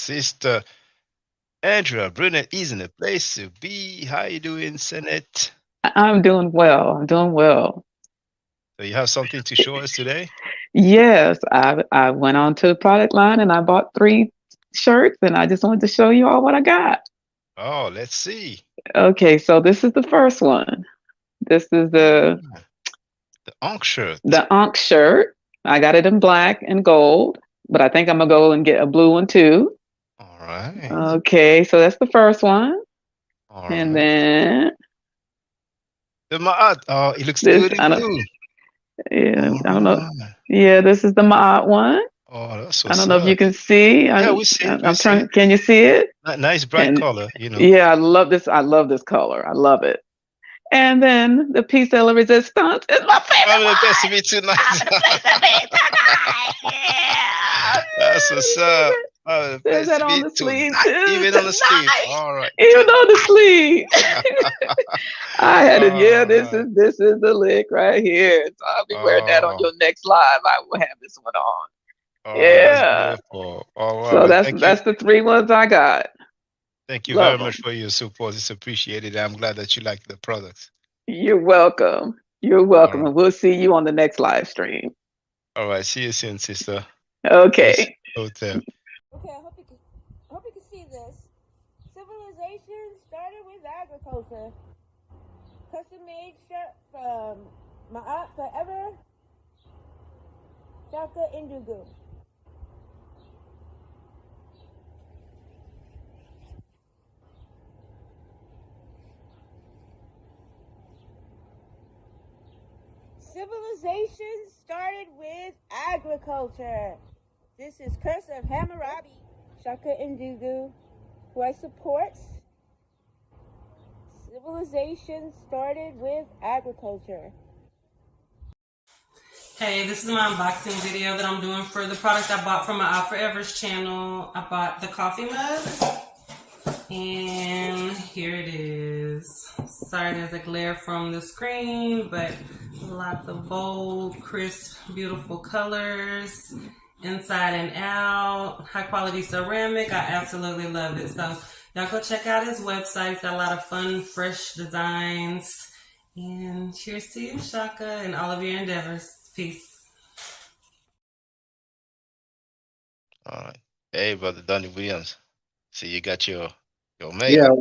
Sister Andrea Brunette is in a place to be. How you doing, Senate? I'm doing well. I'm doing well. So you have something to show us today? Yes, I went on to the product line and I bought 3 shirts and I just wanted to show you all what I got. Oh, let's see. Okay, so this is the first one. This is the Ah, the Onk shirt. the Ankh shirt. I got it in black and gold, but I think I'm gonna go and get a blue one too. All right. Okay, so that's the first one. All And right. then The Ma'at. Oh, it looks this good in I don't blue. yeah, All I don't know. right. Yeah, this is the Maat one. Oh, that's I don't what's know if you up. can see. Yeah, we see it. We I'm see trying. it. Can you see it? Nice bright And color. yeah, I love this. I love this color. I love it. And then the piece de la resistance is my favorite Having the best to one. be tonight. I'm the place to be tonight. Yeah, That's what's up. favorite. Having the There's best that to on be the sleeve tonight. too. Even on the sleeve. Tonight, All right. even on the sleeve. I had it. Yeah, All this right. is this is the lick right here. So I'll be wearing that on Oh, your next live. I will have this one on. oh, that's Yeah. beautiful. Oh, wow. So Well, that's the 3 ones I got. thank you very Love much them. for your support. It's appreciated. I'm glad that you like the products. You're welcome. You're All welcome. right. And we'll see you on the next live stream. All right. See you soon, sister. Peace. Okay. Hotel. Okay, I hope you can see this. Civilization started with agriculture. Custom made shirt from Ma'at Forever, Shaka Indugu. Civilization started with agriculture. This is Curse of Hammurabi, Shaka Indugu, who I support. Civilization started with agriculture. Hey, this is my unboxing video that I'm doing for the product I bought from my Forever's channel. I bought the coffee mug, and here it is. Sorry there's a glare from the screen, but lots of bold, crisp, beautiful colors, inside and out, high quality ceramic. I absolutely love it. So y'all go check out his website. It's got a lot of fun, fresh designs. And cheers to you, Shaka, and all of your endeavors. Peace. All right. Hey, brother Donnie Williams. See, you got your Yeah, makeup.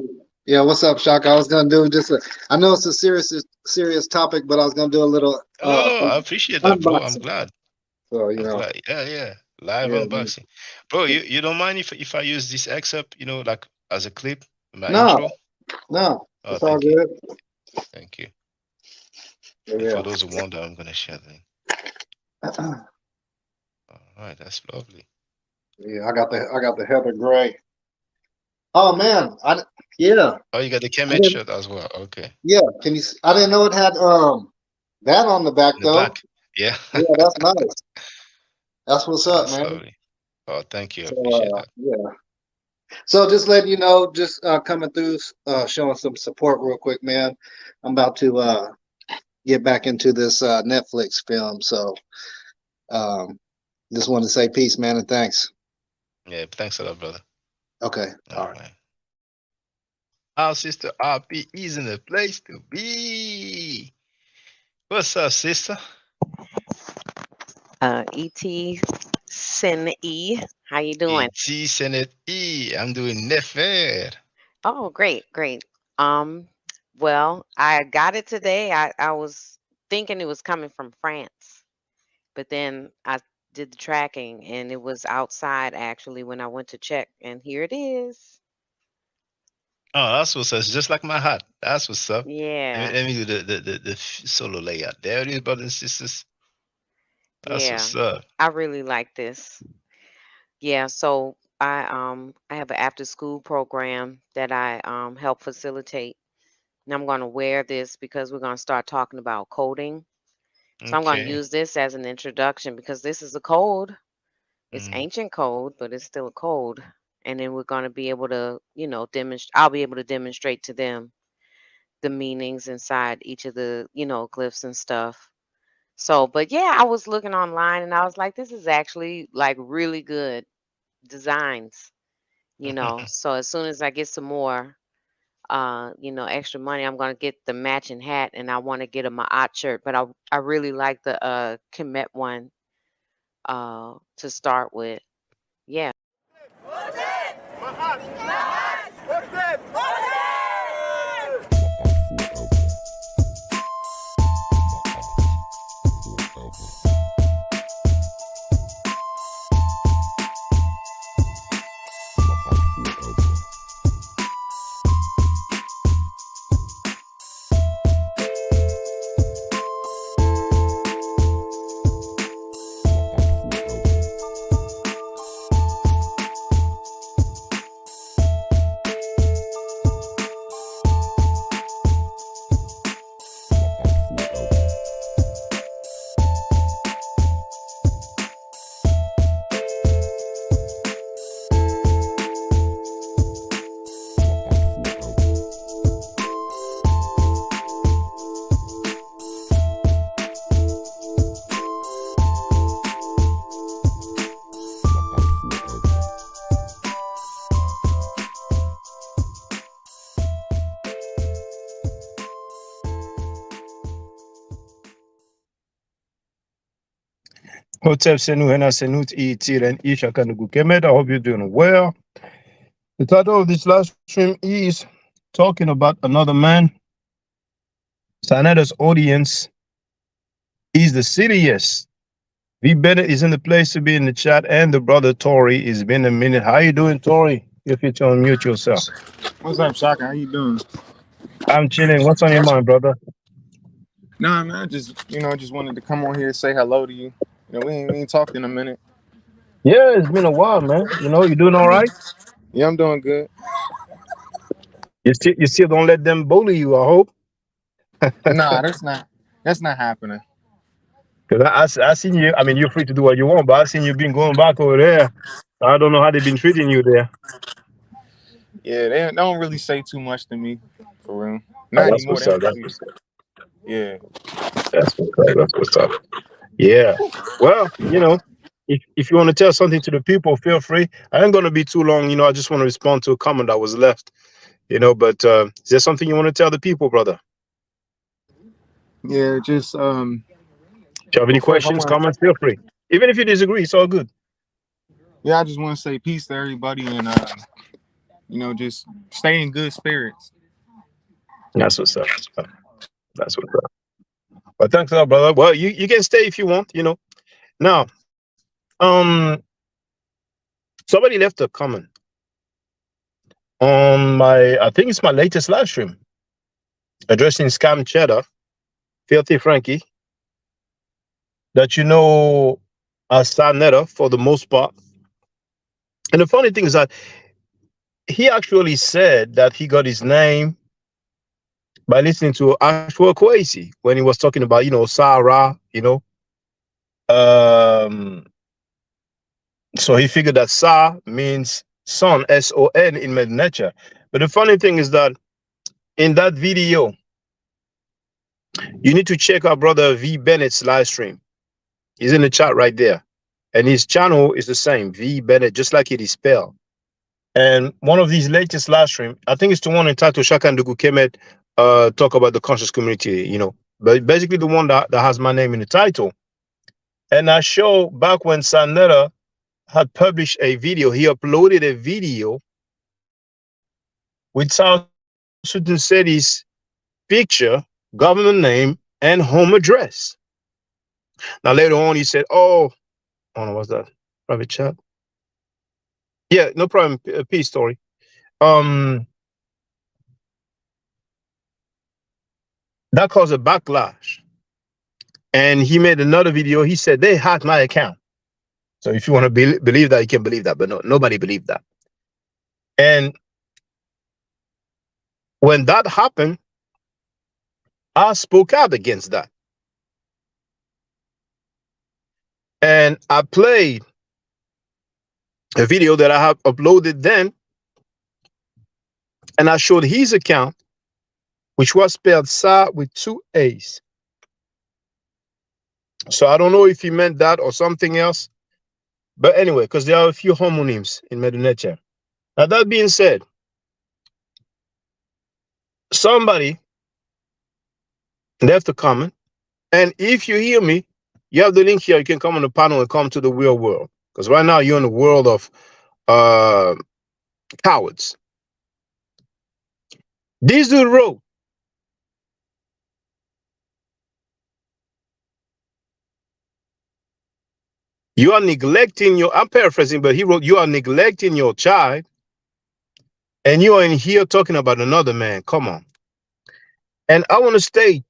yeah. What's up, Shaka? I was gonna do just I know it's a serious topic, but I was gonna do a little No, no, I appreciate that, bro. I'm unboxing. glad. So I'm glad. Yeah, yeah. Live yeah. unboxing. Bro, you don't mind if I use this excerpt, like as a clip, my No, intro? no, Oh, it's all thank you. good. Thank you. And Yeah, for those who wonder, I'm gonna share the link. All right, that's lovely. yeah. I got the Heather Gray. Oh man, yeah, Oh, you got the I Kemet didn't. shirt as well. Okay. Yeah, I didn't know it had that on the back In the though. back. Yeah. Yeah, that's nice. That's what's up, That's man. lovely. Oh, thank you. I So appreciate that. yeah. So just letting you know, just coming through, showing some support real quick, man. I'm about to get back into this Netflix film. So um, just wanted to say peace, man, and thanks. Yeah, thanks a lot, brother. Okay. All All right. right. Our sister RP is in the place to be. What's up, sister? Et Sin E. How you doing? Et Senate E. I'm doing Nefer. Oh, great, great. Um, well, I got it today. I was thinking it was coming from France, but then I did the tracking and it was outside actually when I went to check, and here it is. Oh, that's what's up. It's just like my hat. That's what's up. Yeah, Let me do the solo layout. There it is, brothers and sisters. That's yeah. what's up. I really like this. Yeah, so I have an after school program that I help facilitate. And I'm going to wear this because we're going to start talking about coding. So I'm going to Okay. use this as an introduction because this is a code. It's Mm, ancient code, but it's still a code. And then we're going to be able to, demonstrate. I'll be able to demonstrate to them the meanings inside each of the, glyphs and stuff. So, but yeah, I was looking online and I was like, this is actually like really good designs. So as soon as I get some more, extra money, I'm gonna get the matching hat, and I want to get a Ma'at shirt. But I really like the Kemet one to start with. Yeah. Hotep Senu Hena Senut Tiren Isha Kanugu Kemet. I hope you're doing well. The title of this live stream is talking about another man. Sanada's audience is the silliest. V Bennett is in the place to be in the chat, and the brother Tori is been a minute. How you doing, Tori? If you to unmute yourself. What's up, Shaka? How you doing? I'm chilling. What's on your mind, brother? Nah, man, just wanted to come on here and say hello to you. We ain't talked in a minute. Yeah, it's been a while, man. You doing all right? Yeah, I'm doing good. You still don't let them bully you, I hope. Nah, that's not happening. Because I seen you. I mean, you're free to do what you want, but I seen you been going back over there. I don't know how they've been treating you there. Yeah, they don't really say too much to me, for real. Oh, Not that's anymore. what's up. That's what's up. Yeah. That's what's up. That's what's up. Yeah. Well, if you want to tell something to the people, feel free. I ain't gonna be too long. I just want to respond to a comment that was left. But is there something you want to tell the people, brother? Yeah, just If you have any first I questions, want comments, feel free. Even if you disagree, it's all good. yeah, I just want to say peace to everybody, and just stay in good spirits. That's what's up. That's what's up. Well, thanks a lot, brother. Well, you can stay if you want. Now, somebody left a comment on I think it's my latest live stream addressing Scam Cheddar, Filthy Frankie, that as Sanetta for the most part. And the funny thing is that he actually said that he got his name by listening to Ashwa Kwesi when he was talking about, Sarah, So he figured that Sa means son, S-O-N in Mednecha. But the funny thing is that in that video, you need to check out brother V Bennett's live stream. He's in the chat right there. And his channel is the same, V Bennett, just like it is spelled. And one of these latest live stream, I think it's the one entitled Shaka and Dugu Kemet, talk about the conscious community, But basically the one that has my name in the title. And I show back when Sanetta had published a video, he uploaded a video with South Sudan City's picture, government name, and home address. Now later on, he said, "Oh, I don't know what's that private chat." Yeah, no problem. Peace story. That caused a backlash, and he made another video. He said they hacked my account. So if you want to believe that, you can believe that, but no, nobody believed that. And when that happened, I spoke out against that. And I played a video that I have uploaded then, and I showed his account, which was spelled Sa with 2 A's. So I don't know if he meant that or something else. But anyway, because there are a few homonyms in Medunetia. Now, that being said, somebody left a comment, and if you hear me, you have the link here. You can come on the panel and come to the real world, because right now you're in the world of uh, cowards. This dude wrote, you are neglecting your, I'm paraphrasing, but he wrote, you are neglecting your child, and you are in here talking about another man. Come on. And I want to state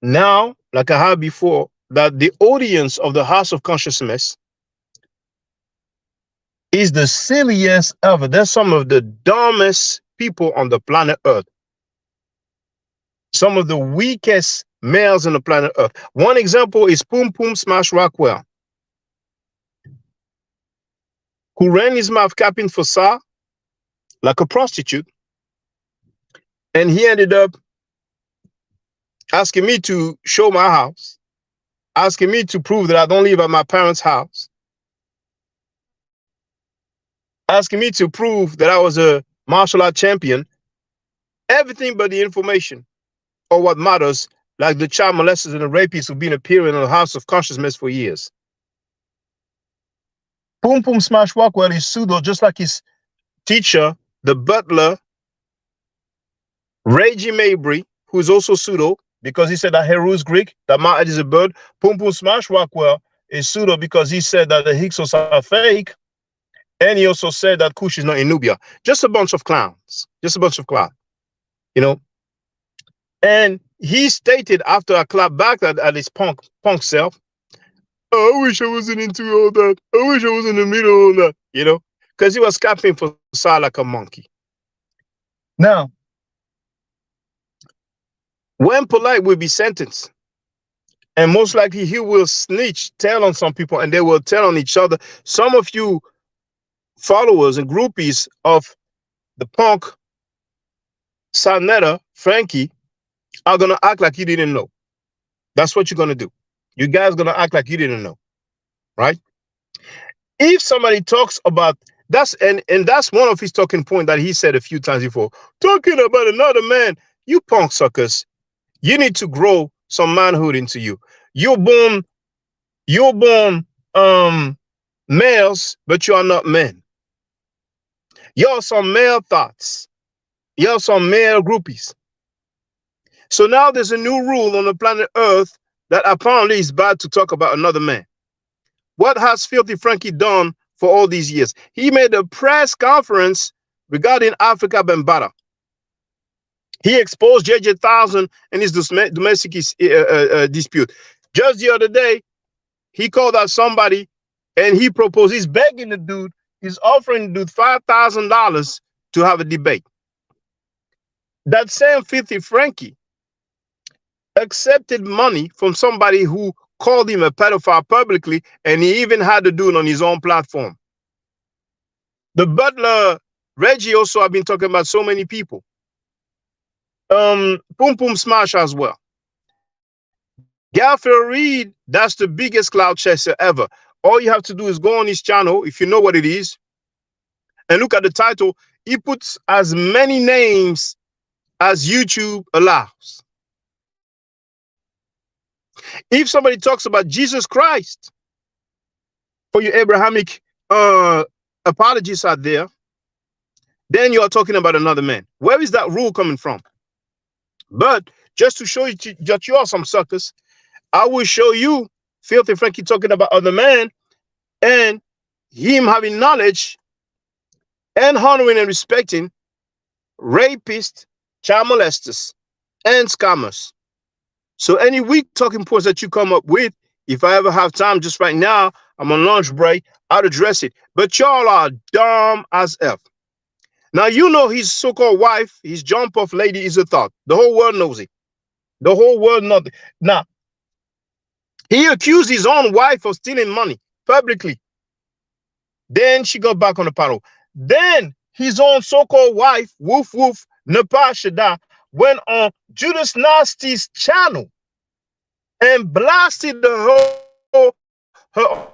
now, like I have before, that the audience of the House of Consciousness is the silliest ever. They're some of the dumbest people on the planet Earth. Some of the weakest males on the planet Earth. One example is Poom Poom Smash Rockwell, who ran his mouth capping for Sa like a prostitute, and he ended up asking me to show my house, asking me to prove that I don't live at my parents' house, asking me to prove that I was a martial art champion, everything but the information or what matters, like the child molesters and the rapists who've been appearing in the House of Consciousness for years. Poom Poom Smash Rockwell is pseudo, just like his teacher, the butler, Reggie Mabry, who's also pseudo, because he said that Heru is Greek, that Ma'at is a bird. Poom Poom Smash Rockwell is pseudo because he said that the Hyksos are fake, and he also said that Kush is not in Nubia. Just a bunch of clowns. Just a bunch of clowns. You know? And he stated after I clapped back at his punk self, oh, I wish I wasn't into all that. I wish I was in the middle of all that. You know? Because he was capping for Sa like a monkey. Now, when Polite will be sentenced, and most likely he will snitch, tell on some people, and they will tell on each other. Some of you followers and groupies of the punk Sarnetta, Frankie, are going to act like you didn't know. That's what you're going to do. You guys going to act like you didn't know, right? If somebody talks about, that's one of his talking point that he said a few times before, talking about another man, you punk suckers, you need to grow some manhood into you. You're born males, but you are not men. You're some male thoughts. You're some male groupies. So now there's a new rule on the planet Earth that apparently is bad to talk about another man. What has Filthy Frankie done for all these years? He made a press conference regarding Africa Bambaataa. He exposed JJ 1000 and his domestic dispute. Just the other day, he called out somebody and he proposed, he's begging the dude, he's offering the dude $5,000 to have a debate. That same Filthy Frankie accepted money from somebody who called him a pedophile publicly, and he even had the dude on his own platform. The butler, Reggie, also have been talking about so many people. Poom Poom Smash as well. Garfield Reed, that's the biggest cloud chaser ever. All you have to do is go on his channel, if you know what it is, and look at the title. He puts as many names as YouTube allows. If somebody talks about Jesus Christ, for you Abrahamic apologists out there, then you are talking about another man. Where is that rule coming from? But just to show you that you are some suckers, I will show you Filthy Frankie talking about other man and him having knowledge and honoring and respecting rapists, child molesters, and scammers. So any weak talking points that you come up with, if I ever have time, just right now, I'm on lunch break, I'll address it. But y'all are dumb as F. Now, you know his so-called wife, his jump-off lady is a thought. The whole world knows it. The whole world knows it. Now, he accused his own wife of stealing money publicly. Then she got back on the panel. Then his own so-called wife, Woof Woof, Nepal Shada, went on Judas Nasty's channel and blasted her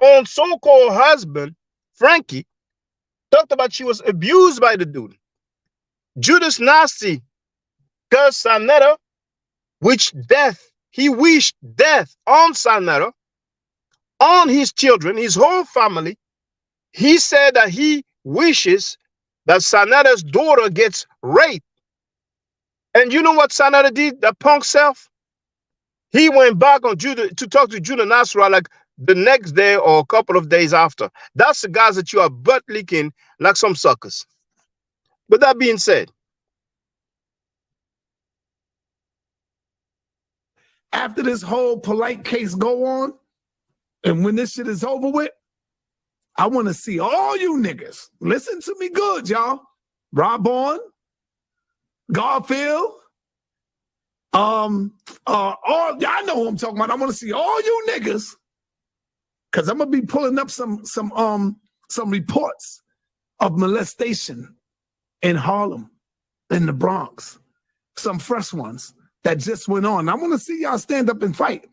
own so-called husband, Frankie, Talked about she was abused by the dude. Judas Nasty cursed Sanetta, which death, he wished death on Sanetta, on his children, his whole family. He said that he wishes that Sanetta's daughter gets raped. And you know what Sanetta did, that punk self? He went back on Judah to talk to Judah Nasra like the next day or a couple of days after. That's the guys that you are butt licking like some suckers. But that being said, after this whole polite case go on, and when this shit is over with, I want to see all you niggas. Listen to me good, y'all. Rob on, Garfield, all y'all know who I'm talking about. I want to see all you niggas, because I'm gonna be pulling up some reports of molestation in Harlem, in the Bronx, some fresh ones that just went on. I want to see y'all stand up and fight.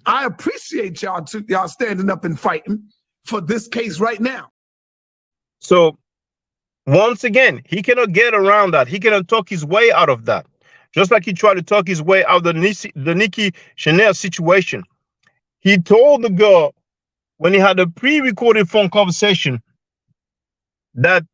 I appreciate y'all standing up and fighting for this case right now. so once again, he cannot get around that. He cannot talk his way out of that. Just like he tried to talk his way out of the Nikki Chanel situation. He told the girl when he had a pre-recorded phone conversation that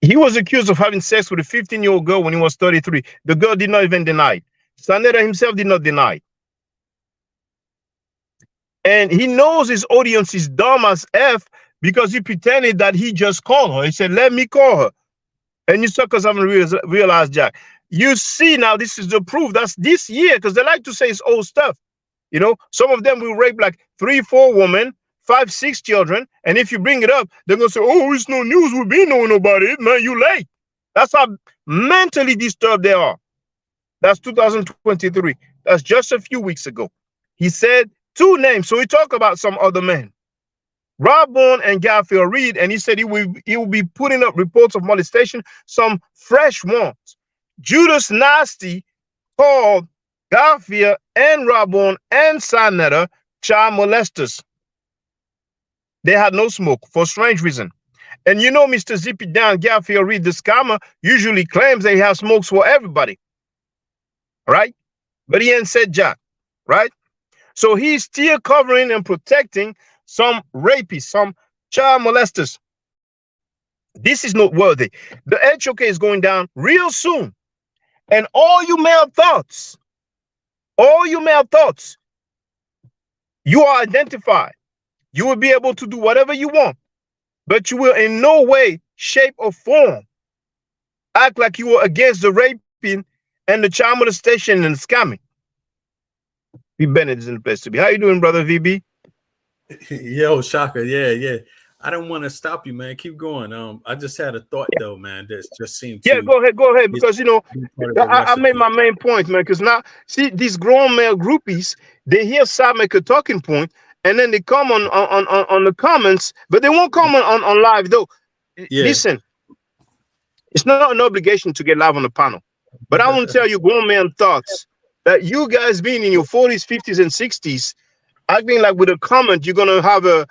he was accused of having sex with a 15-year-old girl when he was 33. The girl did not even deny it. Sanetta himself did not deny it. And he knows his audience is dumb as F because he pretended that he just called her. He said, let me call her. And you suckers haven't realized, Jack. You see now, this is the proof. That's this year, because they like to say it's old stuff. You know, some of them will rape like 3, 4 women, 5, 6 children. And if you bring it up, they're going to say, oh, it's no news. We've been knowing about it. Man, you late. That's how mentally disturbed they are. That's 2023. That's just a few weeks ago. He said 2 names. So he talked about some other men, Rob Bourne and Garfield Reed, and he said he will be putting up reports of molestation, some fresh ones. Judas Nasty called Garfield and Rob Bourne and Sanetta child molesters. They had no smoke for strange reason. And you know, Mr. Zippy Down, Garfield Reed, the scammer, usually claims that he has smokes for everybody. Right? But he ain't said jack. Right? So he's still covering and protecting some rapists, some child molesters. This is noteworthy. The HOK is going down real soon. And all you male thoughts, you are identified. You will be able to do whatever you want, but you will in no way, shape, or form act like you were against the raping and the child molestation and the scamming. V. Bennett is in the place to be. How you doing, brother VB? Yo, Shaka, yeah. I don't want to stop you, man. Keep going. I just had a thought though, man. That just seemed to go ahead, because you know I made my main point, man. Because now, see, these grown male groupies, they hear Sam make a talking point, and then they come on the comments, but they won't comment on live though. Yeah. Listen, it's not an obligation to get live on the panel, but I want to tell you, grown man thoughts that you guys being in your 40s, 50s, and 60s, acting like with a comment you're gonna have a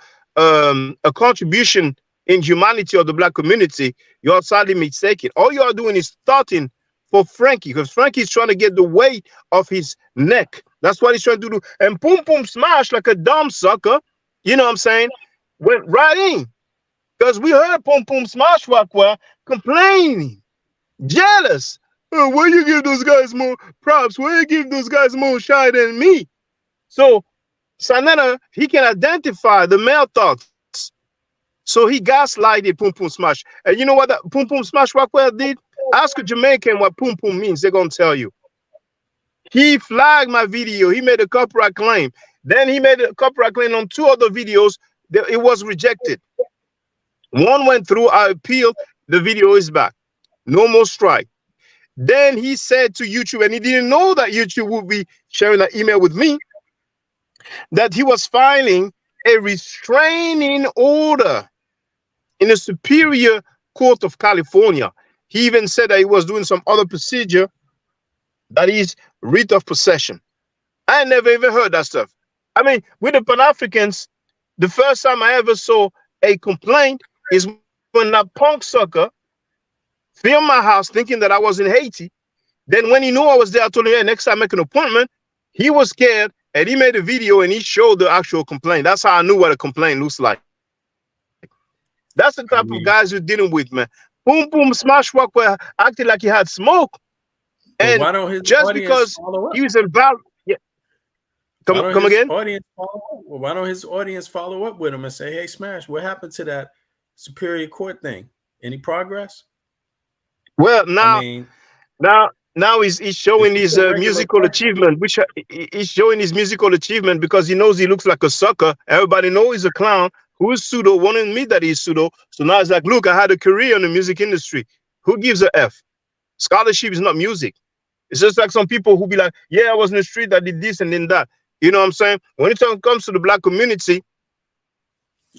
contribution in humanity of the black community, you're sadly mistaken. All you are doing is starting for Frankie, because Frankie's trying to get the weight off his neck. That's what he's trying to do. And Pum Pum Smash, like a dumb sucker, you know what I'm saying, went right in. Because we heard Pum Pum Smash Rockwell complaining, jealous. Oh, why you give those guys more props? Why you give those guys more shine than me? So Sanetta, he can identify the male thoughts. So he gaslighted Pum Pum Smash. And you know what that Pum Pum Smash Rockwell did? Ask a Jamaican what Pum Pum means. They're going to tell you. He flagged my video. He made a copyright claim. Then he made a copyright claim on 2 other videos. It was rejected. One went through. I appealed. The video is back. No more strike. Then he said to YouTube, and he didn't know that YouTube would be sharing that email with me, that he was filing a restraining order in the Superior Court of California. He even said that he was doing some other procedure, that is writ of possession. I never even heard that stuff. I mean, with the Pan-Africans, the first time I ever saw a complaint is when that punk sucker filmed my house thinking that I was in Haiti. Then when he knew I was there, I told him, hey, next time make an appointment. He was scared and he made a video and he showed the actual complaint. That's how I knew what a complaint looks like. That's the type of guys you're dealing with, man. Boom, boom, smash work where acting like he had smoke. And why don't his just audience because follow up? he was embarrassed. Yeah. Come again? Why don't his audience follow up with him and say, hey, Smash, what happened to that Superior Court thing? Any progress? Well, now, I mean, now he's showing his musical achievement, which he's showing his musical achievement because he knows he looks like a sucker. Everybody knows he's a clown. Who is pseudo? Wanting me that he's pseudo. So now it's like, look, I had a career in the music industry. Who gives a F? Scholarship is not music. It's just like some people who be like, yeah, I was in the street, I did this and then that. You know what I'm saying? When it comes to the black community,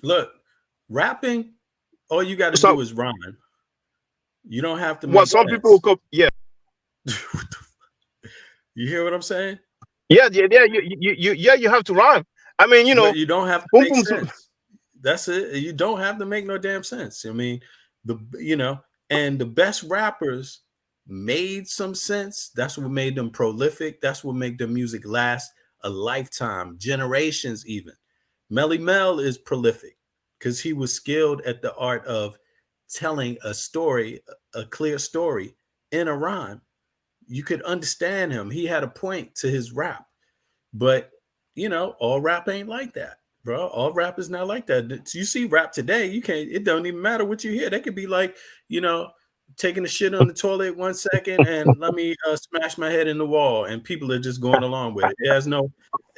look, rapping, all you got to do is rhyme. You don't have to make what some sense. people will come, yeah. You hear what I'm saying? Yeah. You have to rhyme. I mean, you know, but you don't have to make sense. That's it. You don't have to make no damn sense. I mean, and the best rappers made some sense. That's what made them prolific. That's what made their music last a lifetime, generations even. Melly Mel is prolific because he was skilled at the art of telling a story, a clear story in a rhyme. You could understand him. He had a point to his rap. But, all rap ain't like that, bro. All rap is not like that. You see rap today, it don't even matter what you hear. They could be like, taking a shit on the toilet 1 second and let me smash my head in the wall, and people are just going along with it.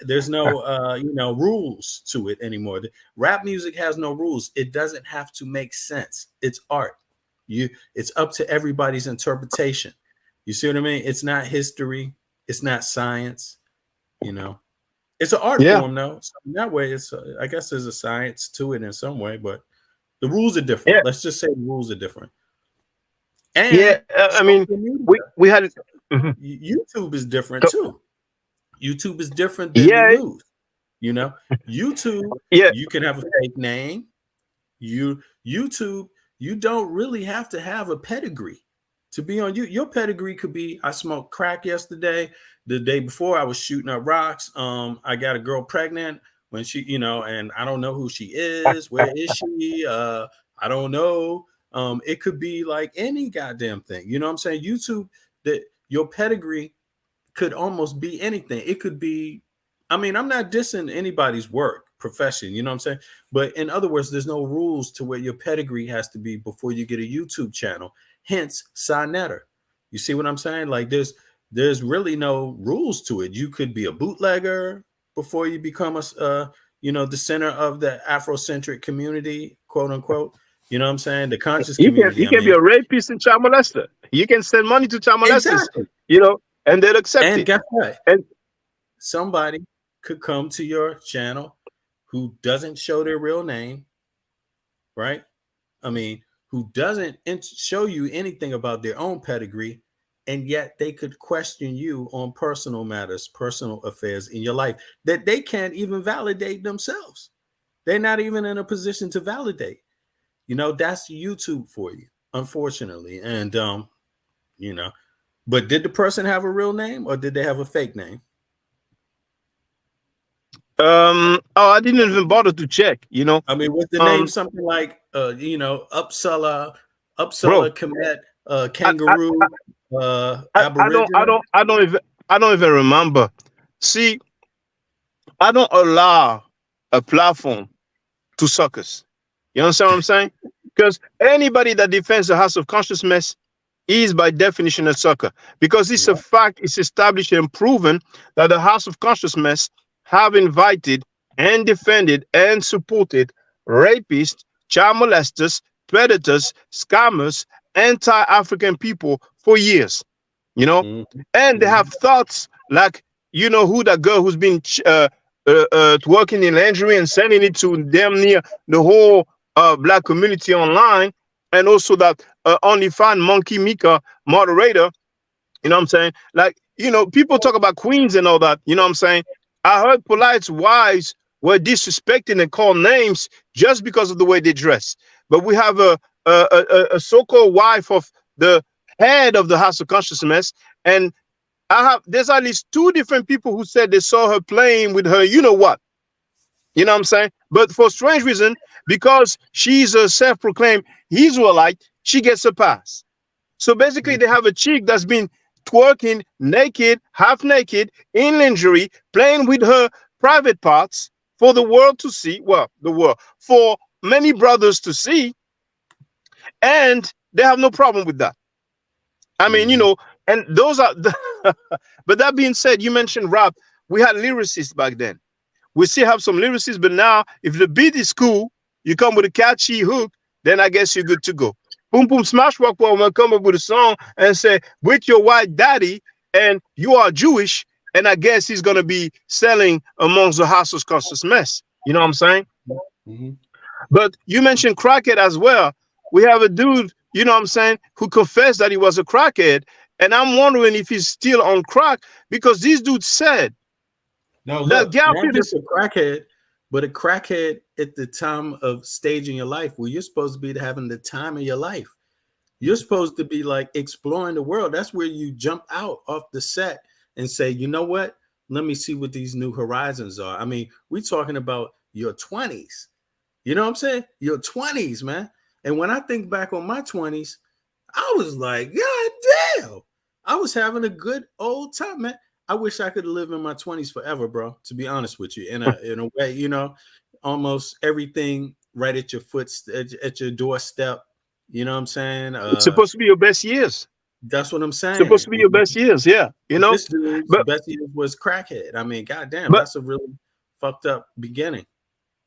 There's no rules to it anymore. Rap music has no rules. It doesn't have to make sense. It's art. It's up to everybody's interpretation. You see what I mean? It's not history. It's not science. It's an art form, though. So in that way, I guess there's a science to it in some way, but the rules are different. Yeah. Let's just say the rules are different. And I mean, we had YouTube is different too. YouTube is different than the news. YouTube. You can have a fake name. YouTube. You don't really have to have a pedigree to be on you. Your pedigree could be: I smoked crack yesterday. The day before, I was shooting up rocks. I got a girl pregnant when she, and I don't know who she is. Where is she? I don't know. It could be like any goddamn thing. You know what I'm saying? YouTube, that your pedigree could almost be anything. It could be, I'm not dissing anybody's work, profession, you know what I'm saying? But in other words, there's no rules to where your pedigree has to be before you get a YouTube channel. Hence, Signetter. You see what I'm saying? Like there's really no rules to it. You could be a bootlegger before you become the center of the Afrocentric community, quote unquote. You know what I'm saying? The conscious community. You can be a rapist and child molester. You can send money to child molesters, exactly. And they'll accept it. And guess what? And somebody could come to your channel who doesn't show their real name, right? Who doesn't show you anything about their own pedigree, and yet they could question you on personal matters, personal affairs in your life that they can't even validate themselves. They're not even in a position to validate. That's YouTube for you, unfortunately. And, but did the person have a real name or did they have a fake name? I didn't even bother to check, was the name something like, Uppsala Kemet, Kangaroo, Aboriginal? I don't even remember. See, I don't allow a platform to suckers. You understand what I'm saying? Because anybody that defends the House of Consciousness is by definition a sucker. Because it's a fact, it's established and proven that the House of Consciousness have invited and defended and supported rapists, child molesters, predators, scammers, anti-African people for years. And they have thoughts like, who that girl who's been working in lingerie and sending it to damn near the whole black community online, and also that OnlyFans Monkey Mika moderator, you know what I'm saying? Like, people talk about queens and all that, you know what I'm saying? I heard Polite's wives were disrespected and called names just because of the way they dress. But we have a so-called wife of the head of the House of Consciousness, and there's at least 2 different people who said they saw her playing with her. You know what? You know what I'm saying? But for strange reason, because she's a self-proclaimed Israelite, she gets a pass. So basically, they have a chick that's been twerking naked, half naked, in lingerie, playing with her private parts for the world to see. Well, the world, for many brothers to see, and they have no problem with that. I mean, you know, and those are the but that being said, you mentioned rap. We had lyricists back then. We still have some lyricists, but now if the beat is cool, you come with a catchy hook, then I guess you're good to go. Boom Boom Smash Rock will come up with a song and say, with your white daddy, and you are Jewish, and I guess he's gonna be selling amongst the House of Consciousness. You know what I'm saying? But you mentioned crackhead as well. We have a dude, you know what I'm saying, who confessed that he was a crackhead, and I'm wondering if he's still on crack, because this dude said, no, look, not just a crackhead, but a crackhead at the time of staging your life, where you're supposed to be having the time of your life. You're supposed to be like exploring the world. That's where you jump out off the set and say, you know what? Let me see what these new horizons are. I mean, we're talking about your 20s. You know what I'm saying? Your 20s, man. And when I think back on my 20s, I was like, God damn, I was having a good old time, man. I wish I could live in my 20s forever, bro, to be honest with you. In a way, you know, almost everything right at your at your doorstep. You know what I'm saying? It's supposed to be your best years. That's what I'm saying. It's supposed to be your best years, yeah. You know, this dude's best years was crackhead. I mean, goddamn, that's a really fucked up beginning.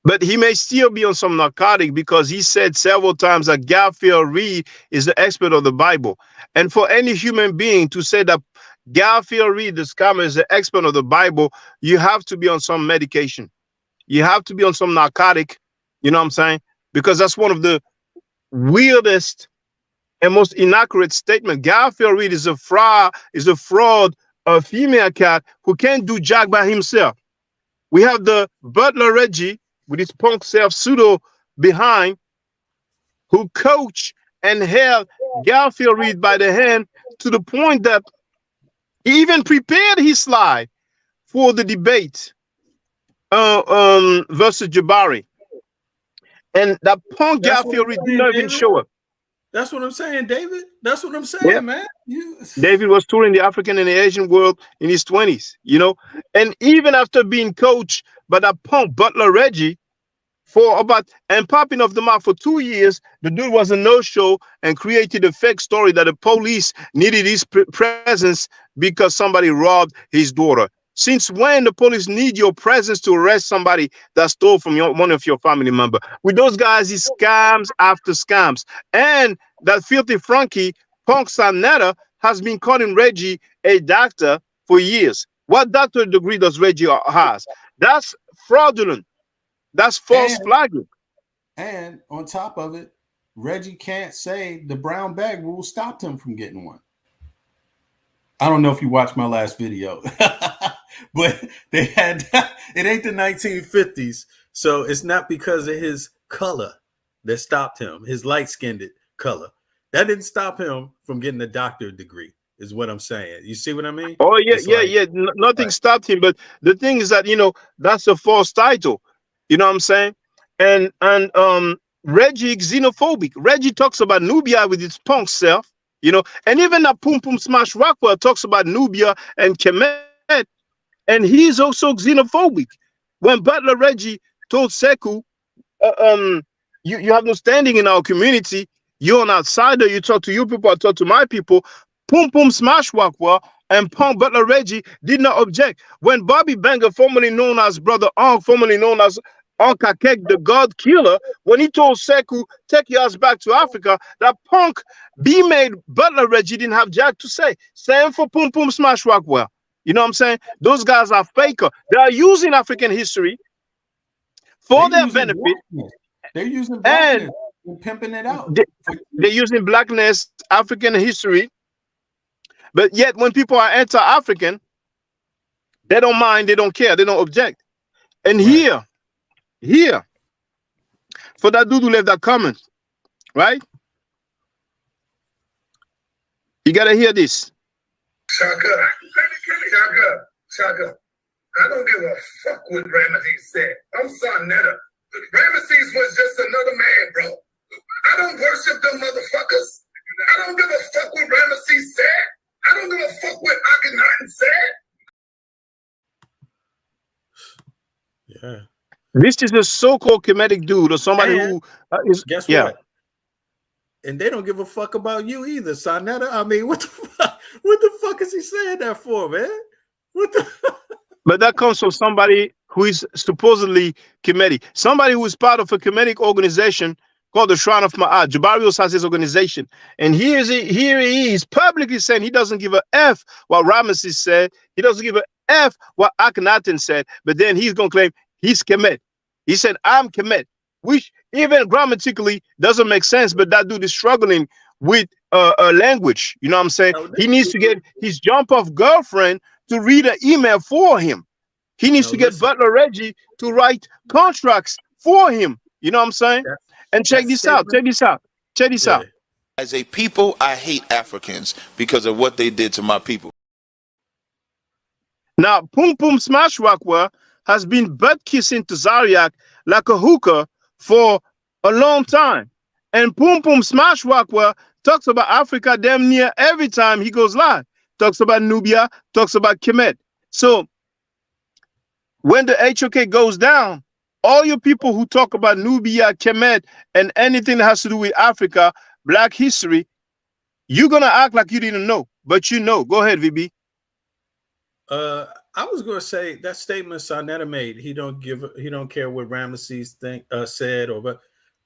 But he may still be on some narcotic, because he said several times that Garfield Reed is the expert of the Bible. And for any human being to say that Garfield Reed, the scammer, is the expert of the Bible, you have to be on some medication. You have to be on some narcotic, you know what I'm saying? Because that's one of the weirdest and most inaccurate statement. Garfield Reed is a fraud, a female cat who can't do jack by himself. We have the butler Reggie with his punk self pseudo behind, who coached and held Garfield Reed by the hand to the point that he even prepared his slide for the debate versus Jabari. And that punk Garfield Reed did not even show up. That's what I'm saying, David. That's what I'm saying, man. David was touring the African and the Asian world in his 20s, you know. And even after being coached by that punk Butler Reggie and popping off the mouth for 2 years, the dude was a no-show and created a fake story that the police needed his presence because somebody robbed his daughter. Since when the police need your presence to arrest somebody that stole from one of your family member? With those guys, it's scams after scams. And that filthy Frankie, Punk Sanetta, has been calling Reggie a doctor for years. What doctorate degree does Reggie has? That's fraudulent. That's false flagging. And on top of it, Reggie can't say the brown bag rule stopped him from getting one. I don't know if you watched my last video, but they had, it ain't the 1950s. So it's not because of his color that stopped him, his light-skinned color. That didn't stop him from getting a doctorate degree, is what I'm saying. You see what I mean? Oh, yeah. Nothing stopped him. But the thing is that, you know, that's a false title. You know what I'm saying? And Reggie xenophobic. Reggie talks about Nubia with its punk self. You know, and even that Pum Pum Smash Rockwell talks about Nubia and Kemet, and he's also xenophobic. When Butler Reggie told Sekou, you have no standing in our community, you're an outsider, you talk to your people, I talk to my people, Pum Pum Smash Rockwell and Punk Butler Reggie did not object. When Bobby Banger, formerly known as Brother Ong, formerly known as Kakek, the God Killer, when he told Sekou, take your ass back to Africa, that Punk B-made Butler Reggie didn't have jack to say. Same for Pum Pum Smash Rockwell. You know what I'm saying? Those guys are faker. They are using African history for their benefit. They're using blackness and pimping it out. They're using blackness, African history. But yet when people are anti-African, they don't mind, they don't care, they don't object. And here, here for that dude who left that comment, right? You gotta hear this. Shaka. I don't give a fuck what Ramesses said. I'm Sarnetta. Ramesses was just another man, bro. I don't worship them motherfuckers. I don't give a fuck what Ramesses said. I don't give a fuck what Akhenaten said. Yeah. This is a so-called Kemetic dude or somebody And who is. guess Yeah. what? And they don't give a fuck about you either, Sarnetta. I mean, what the fuck? What the fuck is he saying that for, man? What the? But that comes from somebody who is supposedly Kemetic. Somebody who is part of a Kemetic organization called the Shrine of Ma'at. Jabarios has his organization. And here he is publicly saying he doesn't give a F what Ramesses said. He doesn't give a F what Akhenaten said. But then he's going to claim he's Kemet. He said, I'm Kemet, which even grammatically doesn't make sense. But that dude is struggling with a language. You know what I'm saying? He needs to get his jump-off girlfriend to read an email for him. He needs to get Butler Reggie to write contracts for him. You know what I'm saying? And check this out. Check this out. Check this out. As a people, I hate Africans because of what they did to my people. Now, Pum Pum Smashwakwa has been butt kissing to Zaryak like a hooker for a long time. And Pum Pum Smashwakwa talks about Africa damn near every time he goes live. Talks about Nubia, talks about Kemet. So when the HOK goes down, all you people who talk about Nubia, Kemet, and anything that has to do with Africa, Black history, you're gonna act like you didn't know, but you know. Go ahead, VB. I was gonna say that statement Sarnetta made. He don't care what Ramesses said,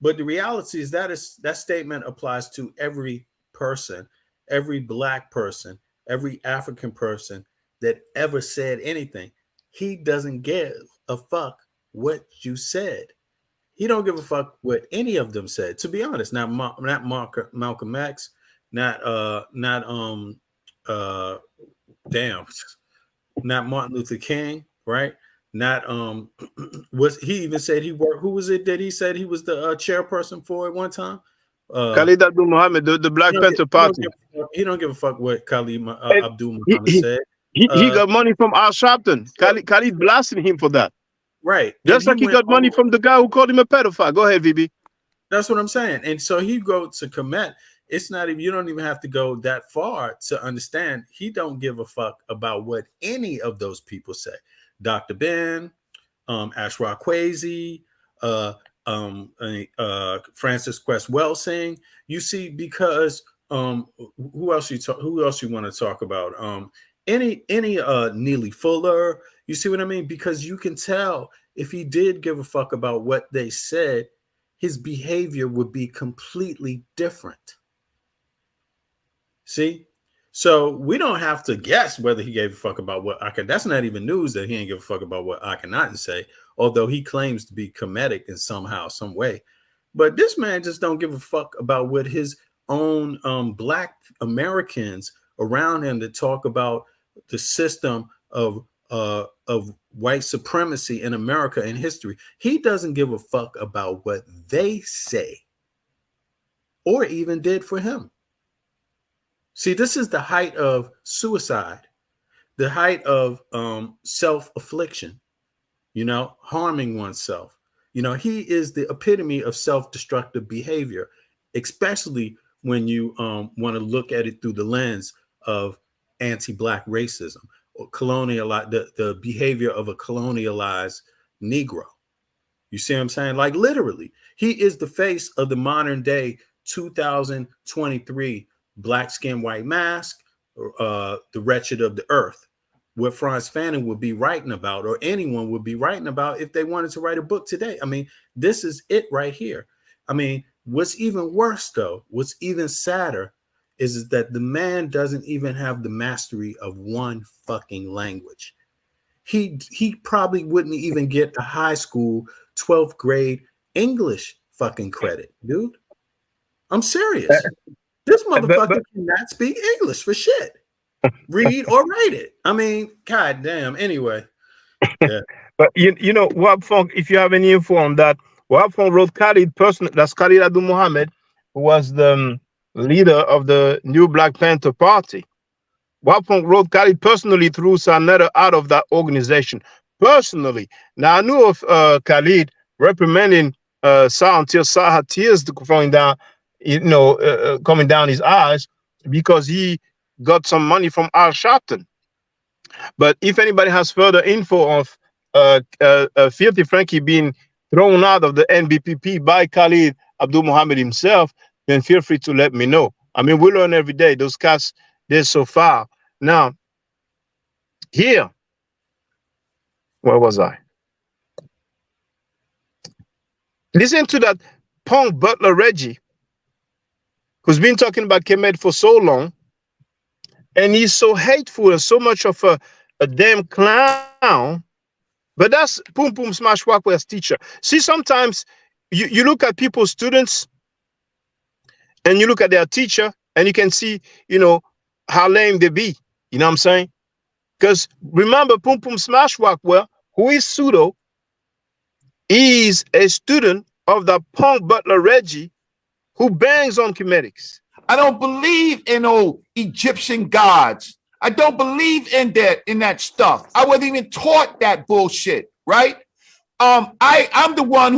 but the reality is that statement applies to every person, every Black person, every African person that ever said anything. He doesn't give a fuck what you said. He don't give a fuck what any of them said. To be honest, not Malcolm X, not Martin Luther King, right? Not was he even said he worked? Who was it that he said he was the chairperson for at one time? Khalid Abdul Muhammad, the Black Panther Party. He don't give a fuck what Khalid Abdul Muhammad said. He got money from Al Sharpton. Khalid blasting him for that. Right. Just like he got money from the guy who called him a pedophile. Go ahead, VB. That's what I'm saying. And so he go to Kemet. It's not even, you don't even have to go that far to understand he don't give a fuck about what any of those people say. Dr. Ben, Ashraf Kwesi, Francis Quest Welsing. You see, because who else you want to talk about? Any Neely Fuller. You see what I mean? Because you can tell if he did give a fuck about what they said, his behavior would be completely different. See? So we don't have to guess whether he gave a fuck about what Akhenaten. That's not even news that he ain't give a fuck about what Akhenaten say, although he claims to be Kemetic in somehow, some way. But this man just don't give a fuck about what his own Black Americans around him that talk about the system of white supremacy in America in history. He doesn't give a fuck about what they say or even did for him. See, this is the height of suicide, the height of self-affliction, harming oneself. He is the epitome of self-destructive behavior, especially when you want to look at it through the lens of anti-Black racism or the behavior of a colonialized Negro. You see what I'm saying? Like literally, he is the face of the modern day 2023 Black skin, white mask, the wretched of the earth, what Franz Fanon would be writing about, or anyone would be writing about if they wanted to write a book today. I mean, this is it right here. I mean, what's even worse though, what's even sadder is that the man doesn't even have the mastery of one fucking language. He probably wouldn't even get a high school 12th grade English fucking credit, dude. I'm serious. This motherfucker cannot speak English for shit. Read or write it. I mean, god damn. Anyway. Yeah. But you know, Wab Funk, if you have any info on that, Wab Funk wrote Khalid person. That's Khalid Abdul Muhammad, who was the leader of the New Black Panther Party. Wab Funk wrote Khalid personally threw Sanetta out of that organization. Personally. Now I knew of Khalid reprimanding Sa until Sa had tears falling down, coming down his eyes because he got some money from Al Sharpton. But if anybody has further info of Filthy Frankie being thrown out of the NBPP by Khalid Abdul Muhammad himself, then feel free to let me know. I mean, we learn every day. Those cats, they're so far. Now, here, where was I? Listen to that punk Butler Reggie, who's been talking about Kemet for so long, and he's so hateful and so much of a damn clown. But that's Pum Pum Smash Wakwa's teacher. See, sometimes you look at people's students and you look at their teacher and you can see, how lame they be. You know what I'm saying? Because remember, Pum Pum Smash Wakwa, who is pseudo, is a student of the punk Butler Reggie who bangs on Chemetics. I don't believe in old Egyptian gods. I don't believe in that stuff. I wasn't even taught that bullshit, right? I'm the one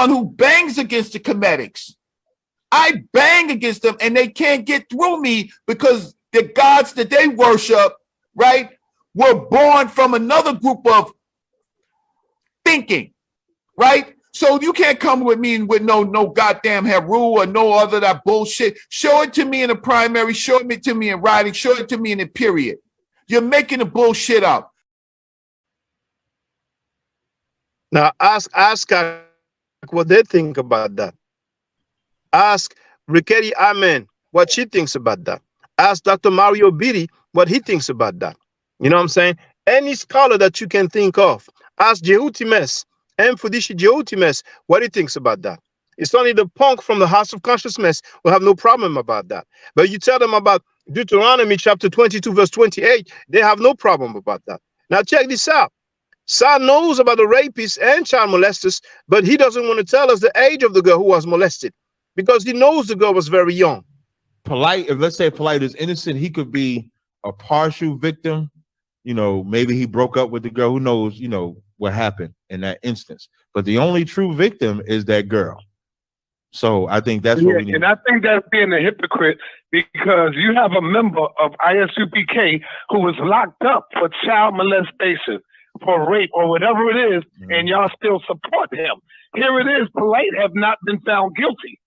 who bangs against the Chemetics. I bang against them and they can't get through me because the gods that they worship, right, were born from another group of thinking, right? So you can't come with me with no goddamn Heru or no other that bullshit. Show it to me in the primary, show it to me in writing, show it to me in the period. You're making the bullshit up. Now ask what they think about that. Ask Rikedi Amen what she thinks about that. Ask Dr. Mario Bidi what he thinks about that. You know what I'm saying? Any scholar that you can think of. Ask Jehutimes and Fudishi Jehutimes what he thinks about that. It's only the punk from the House of Consciousness will have no problem about that. But you tell them about Deuteronomy chapter 22, verse 28, they have no problem about that. Now check this out. Sa knows about the rapists and child molesters, but he doesn't want to tell us the age of the girl who was molested because he knows the girl was very young. Polite, if let's say Polite is innocent, he could be a partial victim. Maybe he broke up with the girl. Who knows, what happened in that instance. But the only true victim is that girl. So I think that's what we need. And I think that's being a hypocrite because you have a member of ISUPK who was locked up for child molestation, for rape or whatever it is, and y'all still support him. Here it is, Polite have not been found guilty,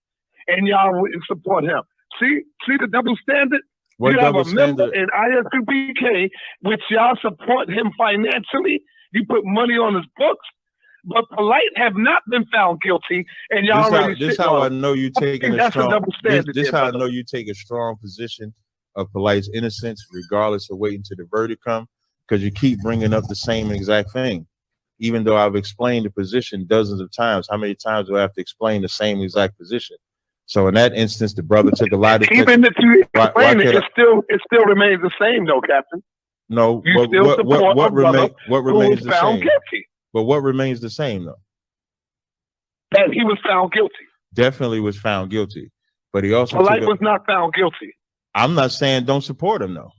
and y'all wouldn't support him. See the double standard? What you have double a member standard? in ISUPK, which y'all support him financially. You put money on his books, but Polite have not been found guilty, and y'all This how I know you taking a strong. This how I know you take a strong position of Polite's innocence, regardless of waiting till the verdict come, because you keep bringing up the same exact thing, even though I've explained the position dozens of times. How many times do I have to explain the same exact position? So in that instance, the brother took a lie detector. Even if you explain it, it still remains the same, though, Captain. No, you still support what remains the same? Guilty. But what remains the same, though? That he was found guilty. Definitely was found guilty, but he also Polite was not found guilty. I'm not saying don't support him, though.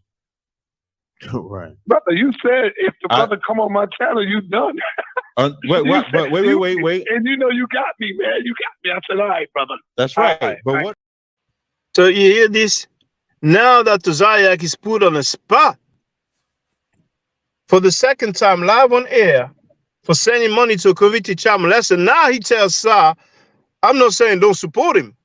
Right, brother. You said if the brother come on my channel, you done. Wait. And you got me, man. You got me. I said, all right, brother. That's right. But what? So you hear this? Now that Tozayak is put on a spot for the second time live on air for sending money to a Koviti child molester, now he tells Sa, I'm not saying don't support him,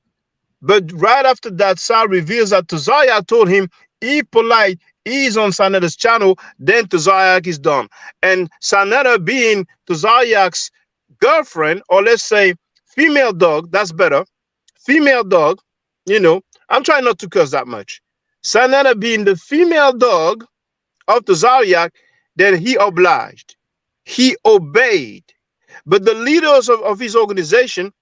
but right after that, Sa reveals that Tozayak told him if Polite is on Sanetta's channel, then Tozayak is done. And Sanetta being Tozayak's girlfriend, or let's say female dog, that's better. Female dog, I'm trying not to curse that much. Sanetta being the female dog of Tozayak, then he obliged. He obeyed. But the leaders of his organization,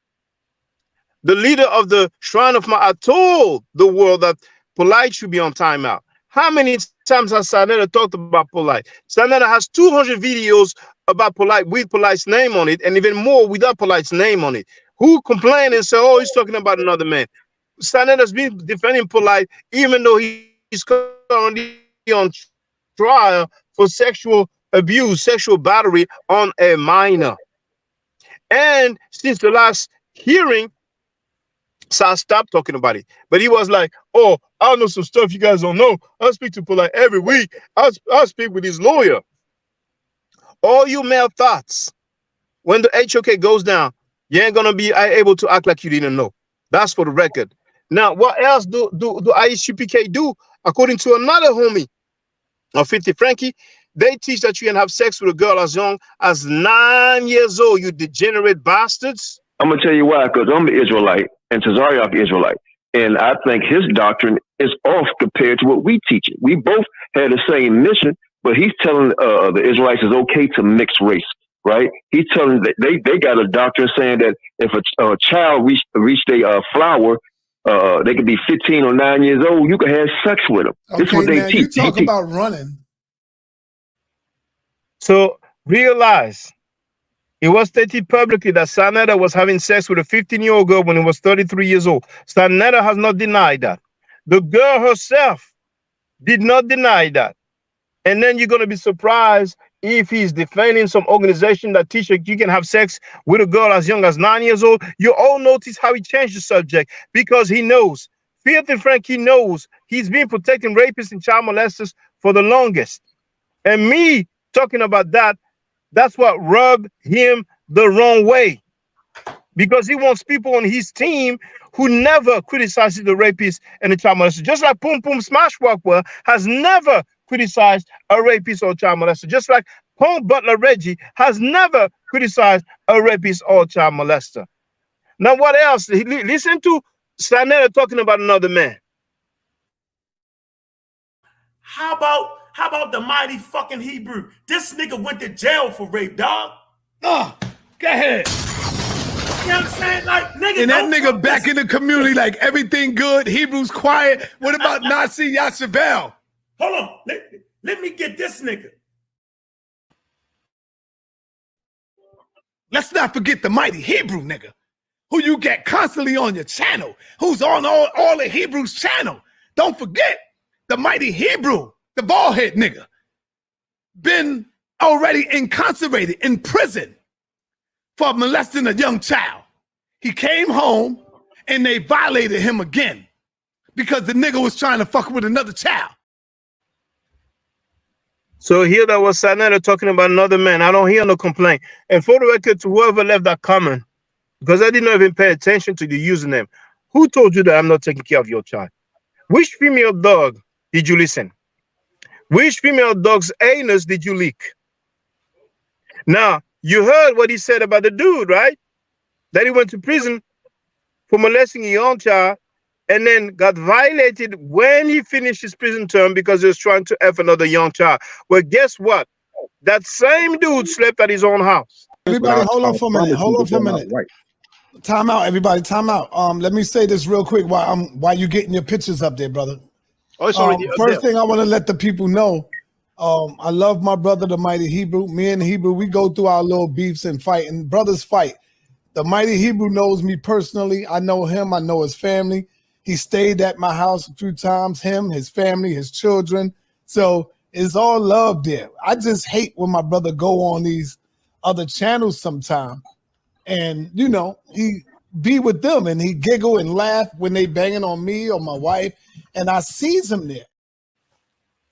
the leader of the Shrine of Ma'at told the world that Polite should be on timeout. How many times has Sanetta talked about Polite? Sanetta has 200 videos about Polite with Polite's name on it, and even more without Polite's name on it. Who complained and said, "Oh, he's talking about another man"? Sanetta's been defending Polite, even though he's currently on trial for sexual abuse, sexual battery on a minor. And since the last hearing, Sai stopped talking about it. But he was like, "Oh, I know some stuff you guys don't know. I speak to Polite every week. I speak with his lawyer." All you male thoughts, when the HOK goes down, you ain't gonna be able to act like you didn't know. That's for the record. Now, what else do ISUPK do? According to another homie of 50 Frankie, they teach that you can have sex with a girl as young as 9 years old, you degenerate bastards. I'm gonna tell you why, because I'm an Israelite and Tazariak Israelite, and I think his doctrine is off compared to what we teach it. We both had the same mission, but he's telling the Israelites it's okay to mix race, right? He's telling that they got a doctrine saying that if a child reached a flower, they could be 15 or 9 years old, you can have sex with them. Okay, This is what they man, teach. you talk about running. So realize, it was stated publicly that Sanetta was having sex with a 15-year-old girl when he was 33 years old. Sanetta has not denied that. The girl herself did not deny that. And then you're going to be surprised if he's defending some organization that teaches you can have sex with a girl as young as 9 years old. You all notice how he changed the subject, because he knows, Filthy Frankie knows, he's been protecting rapists and child molesters for the longest. And me talking about that, that's what rubbed him the wrong way, because he wants people on his team who never criticizes the rapist and the child molester. Just like Pum Pum Smash Rockwell has never criticized a rapist or a child molester. Just like Paul Butler Reggie has never criticized a rapist or a child molester. Now, what else? Listen to Sanetta talking about another man. How about the mighty fucking Hebrew? This nigga went to jail for rape, dog. Oh, go ahead. You know what I'm saying? Like, nigga, And that nigga back in the community, like everything good. Hebrew's quiet. What about Nazi Yashavel? Hold on. Let me get this nigga. Let's not forget the mighty Hebrew nigga, who you get constantly on your channel, who's on all the Hebrew's channel. Don't forget the mighty Hebrew, the bald head nigga, been already incarcerated in prison for molesting a young child. He came home and they violated him again because the nigga was trying to fuck with another child. So here that was Sanetta talking about another man. I don't hear no complaint. And for the record, to whoever left that comment, because I didn't even pay attention to the username, who told you that I'm not taking care of your child? Which female dog did you listen? Which female dog's anus did you lick? Now, you heard what he said about the dude, right? That he went to prison for molesting a young child and then got violated when he finished his prison term because he was trying to F another young child. Well, guess what? That same dude slept at his own house. Everybody, hold on for a minute. Hold on for a minute. Time out, everybody. Time out. Let me say this real quick while you getting your pictures up there, brother. Oh, it's already up first there. thing I want to let the people know, I love my brother, the mighty Hebrew. Me and Hebrew, we go through our little beefs and fight, and brothers fight. The mighty Hebrew knows me personally. I know him. I know his family. He stayed at my house a few times, him, his family, his children. So it's all love there. I just hate when my brother go on these other channels sometime and, you know, he be with them and he giggle and laugh when they banging on me or my wife, and I sees him there.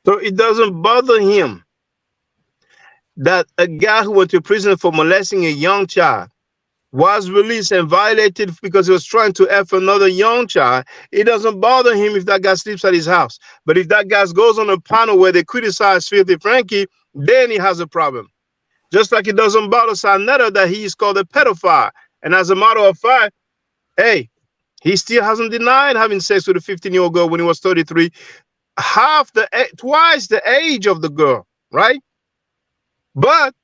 So it doesn't bother him that a guy who went to prison for molesting a young child was released and violated because he was trying to F another young child. It doesn't bother him if that guy sleeps at his house. But if that guy goes on a panel where they criticize Filthy Frankie, then he has a problem. Just like it doesn't bother Sanetta that he is called a pedophile. And as a matter of fact, hey, he still hasn't denied having sex with a 15-year-old girl when he was 33, twice the age of the girl, right? But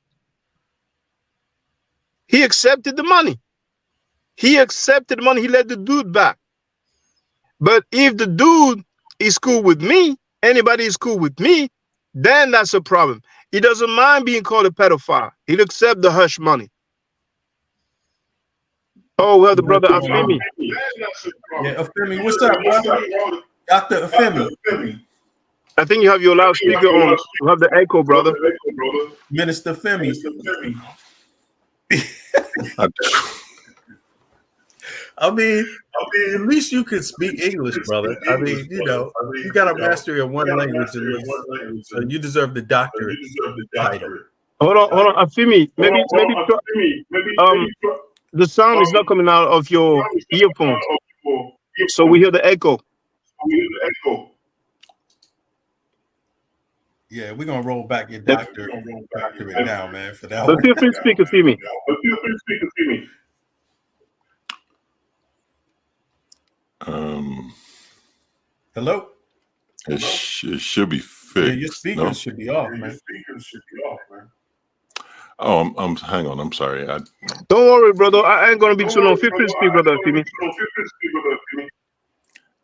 he accepted the money. He accepted the money. He let the dude back. But if the dude is cool with me, anybody is cool with me, then that's a problem. he doesn't mind being called a pedophile. He'll accept the hush money. Oh, well, the brother Afemi. Yeah, Afemi, what's up, brother? Dr. Afemi. I think you have your loudspeaker on. You have the echo, brother. Minister Femi. I mean, at least you can speak English, brother. I mean, you know, you got a mastery of one language at least. So you deserve the doctorate title. Hold on, Afemi. Maybe, the sound is not coming out of your earphones, so we hear the echo. Yeah, we're gonna roll back your doctorate now, man. For that. But feel free to speak, Afemi. Hello. It should be fixed. Yeah, your speakers should be off, man. Oh, I'm hang on. I'm sorry. Don't worry, brother. I ain't gonna be too long. Feel free to speak, brother Afemi.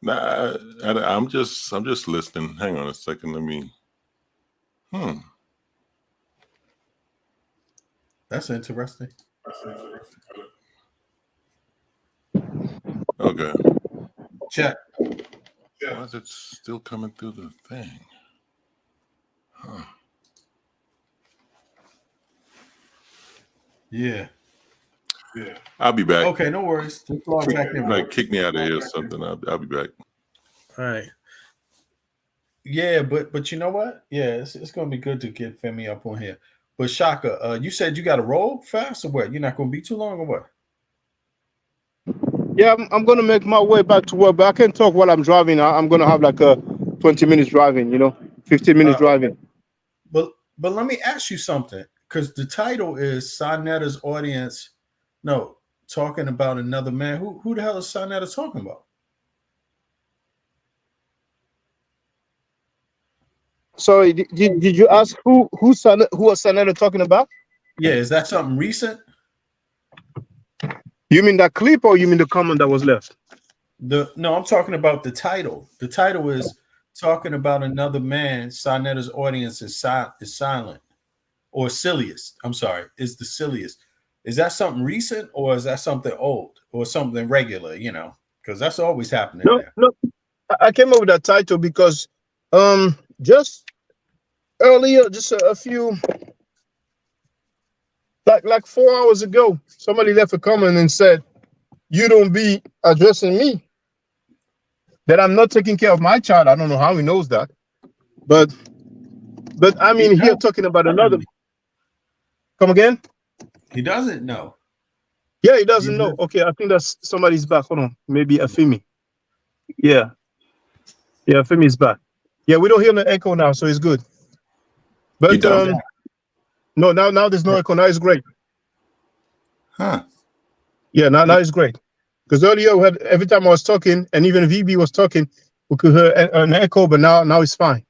Nah, I'm just listening. Hang on a second. Let me. That's interesting. Okay. Check. Why is it still coming through the thing? Huh. Yeah. I'll be back. Okay, no worries. Just log back in. Like kick me out of here or something. I'll be back. All right. Yeah, but you know what? Yeah, it's gonna be good to get Femi up on here. But Shaka, you said you got to roll fast or what? You're not gonna be too long or what? Yeah, I'm gonna make my way back to work, but I can talk while I'm driving. I'm gonna have like a 20 minutes driving, 15 minutes driving. But let me ask you something, because the title is Sonetta's audience. No, talking about another man. Who the hell is Sonetta talking about? Sorry, did you ask who was Sonetta talking about? Yeah, is that something recent? You mean that clip, or you mean the comment that was left? No, I'm talking about the title. The title is talking about another man. Sonetta's audience is silent, or silliest. I'm sorry, is the silliest. Is that something recent, or is that something old, or something regular? Because that's always happening there. No, I came up with that title because just earlier, just a few, like 4 hours ago, somebody left a comment and said, "You don't be addressing me, that I'm not taking care of my child." I don't know how he knows that, but I mean, here talking about another. Come again? He doesn't know. Yeah, he doesn't know. Okay, I think that's somebody's back. Hold on, maybe Afemi. Yeah, Afemi's back. Yeah, we don't hear the echo now, so it's good. But no, now there's no echo. Now it's great. Huh? Yeah, now it's great. Because earlier we had, every time I was talking, and even VB was talking, we could hear an echo. But now it's fine.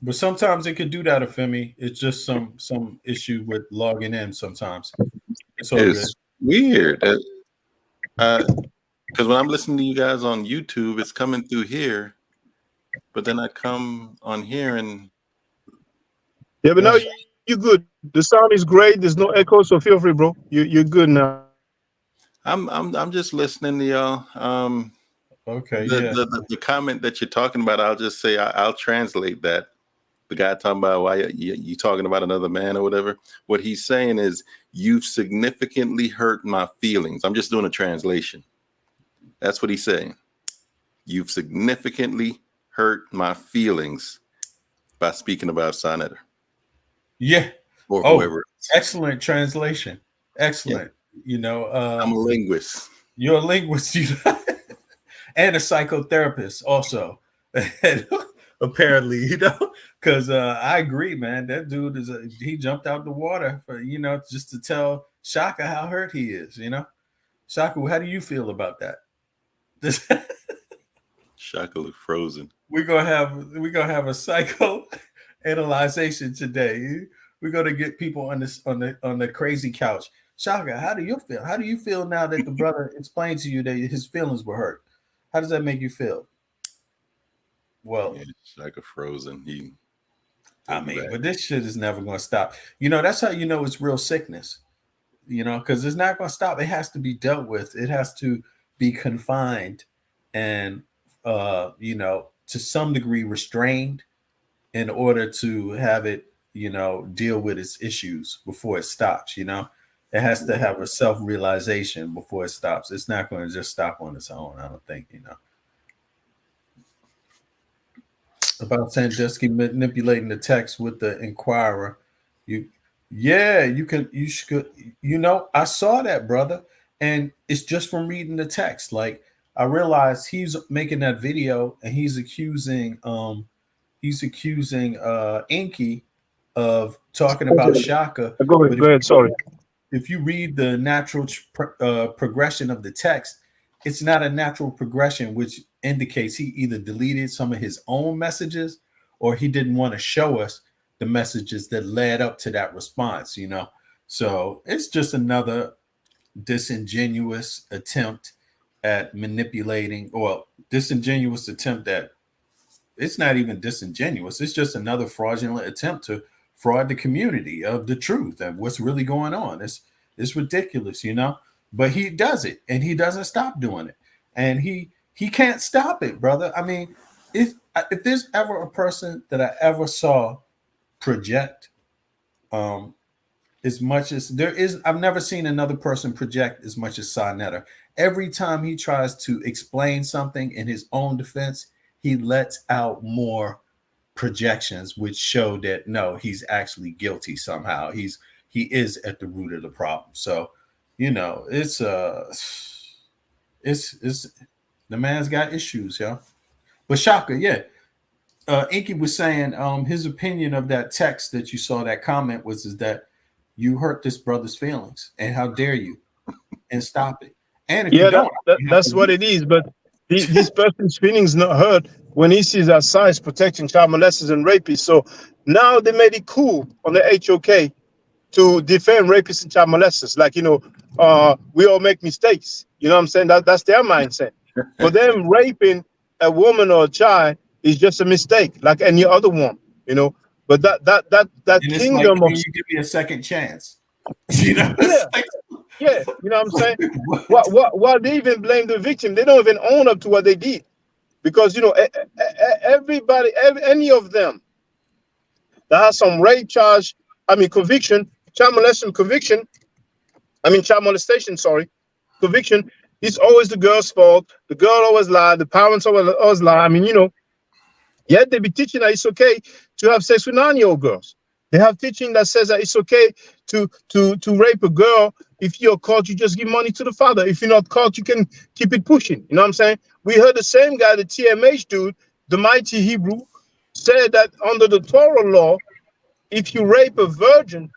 But sometimes it could do that, Afemi. It's just some issue with logging in. Sometimes it's weird. Because when I'm listening to you guys on YouTube, it's coming through here, but then I come on here and but now you're good. The sound is great. There's no echo, so feel free, bro. You're good now. I'm just listening to y'all. Okay. The comment that you're talking about, I'll just say I'll translate that. The guy talking about why you talking about another man or whatever. What he's saying is, you've significantly hurt my feelings. I'm just doing a translation. That's what he's saying. You've significantly hurt my feelings by speaking about Sonetta. Yeah. Or whoever. Excellent translation. Excellent. Yeah. I'm a linguist. You're a linguist, and a psychotherapist also. Apparently, because I agree, man. That dude he jumped out the water for just to tell Shaka how hurt he is. Shaka, how do you feel about that? Shaka look frozen. We're gonna have a psycho analyzation today. We're gonna get people on the crazy couch. Shaka, how do you feel? How do you feel now that the brother explained to you that his feelings were hurt? How does that make you feel? Well, Shaka frozen. I mean, but this shit is never going to stop. You know, that's how you know it's real sickness. You know, because it's not going to stop. It has to be dealt with. It has to be confined and, you know, to some degree restrained in order to have it, you know, deal with its issues before it stops. You know, it has to have a self-realization before it stops. It's not going to just stop on its own, I don't think, you know. About Sandusky manipulating the text with the Inquirer. You should, you know, I saw that, brother, and it's just from reading the text. Like, I realized he's making that video and he's accusing Inky of talking about Shaka. Go ahead, sorry. If you read the natural progression of the text, it's not a natural progression, which indicates he either deleted some of his own messages or he didn't want to show us the messages that led up to that response, you know. So it's just another disingenuous attempt at manipulating, or disingenuous attempt at, it's not even disingenuous, it's just another fraudulent attempt to fraud the community of the truth and what's really going on. It's ridiculous, you know, but he does it and he doesn't stop doing it, and he can't stop it, brother. I mean, if there's ever a person that I ever saw project as much as there is, I've never seen another person project as much as Sonetta. Every time he tries to explain something in his own defense, he lets out more projections which show that no, he's actually guilty somehow. He is at the root of the problem. So, you know, it's the man's got issues, yo. But Shaka, yeah. Inky was saying his opinion of that text that you saw, that comment was is that you hurt this brother's feelings, and how dare you, and stop it. And if you don't, that's what it is. But this person's feelings not hurt when he sees our size protecting child molesters and rapists. So now they made it cool on the HOK to defend rapists and child molesters. Like, you know, we all make mistakes. You know what I'm saying? That's their mindset. For them, raping a woman or a child is just a mistake, like any other one, you know. But that and kingdom like, of, you give me a second chance. You know? yeah, you know what I'm saying? Why they even blame the victim? They don't even own up to what they did, because, you know, everybody, any of them that has some rape charge, conviction, child molestation conviction, child molestation, conviction, it's always the girl's fault. The girl always lied. The parents always lie. You know, yet they be teaching that it's okay to have sex with 9-year-old girls. They have teaching that says that it's okay to rape a girl. If you're caught, you just give money to the father. If you're not caught, you can keep it pushing. You know what I'm saying? We heard the same guy, the TMH dude, the mighty Hebrew, said that under the Torah law, if you rape a virgin,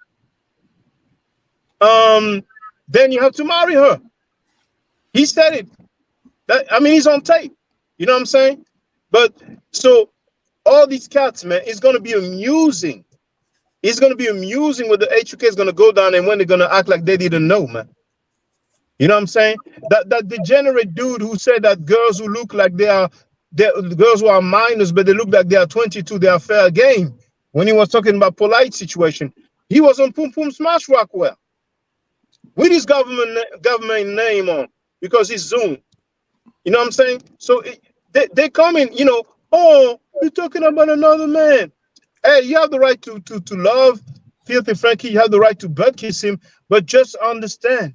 then you have to marry her. He said it. He's on tape. You know what I'm saying? But so all these cats, man, it's going to be amusing. It's going to be amusing when the HUK is going to go down and when they're going to act like they didn't know, man. You know what I'm saying? That degenerate dude who said that girls who look like girls who are minors, but they look like they are 22, they are fair game. When he was talking about polite situation, he was on Pum Pum Smash Rockwell with his government name on, because he's Zoom. You know what I'm saying? So they come in, you know, oh, you're talking about another man. Hey, you have the right to love Filthy Frankie. You have the right to butt kiss him, but just understand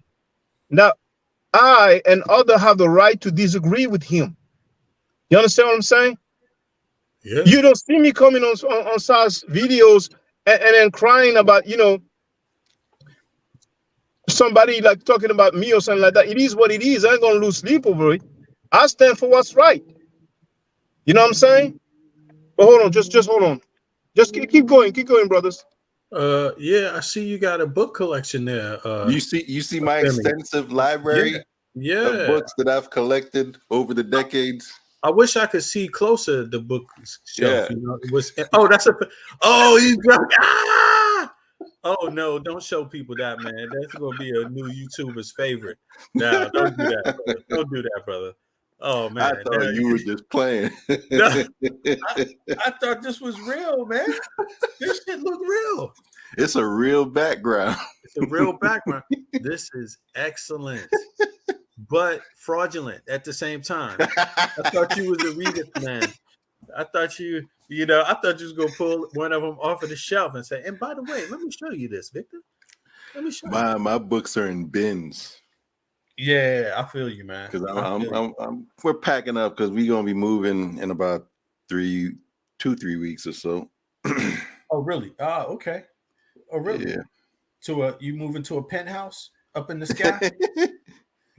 that I and others have the right to disagree with him. You understand what I'm saying? Yeah. You don't see me coming on Sal's videos and then crying about, you know, somebody like talking about me or something like that. It is what it is. I ain't gonna lose sleep over it. I stand for what's right. You know what I'm saying? But hold on, just hold on. Just keep going, brothers. Yeah, I see you got a book collection there. You see my extensive library of books that I've collected over the decades. I wish I could see closer the bookshelf. Yeah. You know, it was. Oh, that's a. Oh, he's drunk. Ah! Oh no! Don't show people that, man. That's gonna be a new YouTuber's favorite. No, don't do that, brother. Don't do that, brother. Oh man, I thought you were just playing. I thought this was real, man. This shit look real. It's a real background. It's a real background. This is excellent, but fraudulent at the same time. I thought you was a Regis man. I thought you was gonna pull one of them off of the shelf and say, and by the way, let me show you this, Victor. Let me show you. My books are in bins. Yeah, I feel you, man. Because we're packing up because we're gonna be moving in about 3 weeks or so. Oh, really? Oh, okay. Oh, really? Yeah. You moving to a penthouse up in the sky?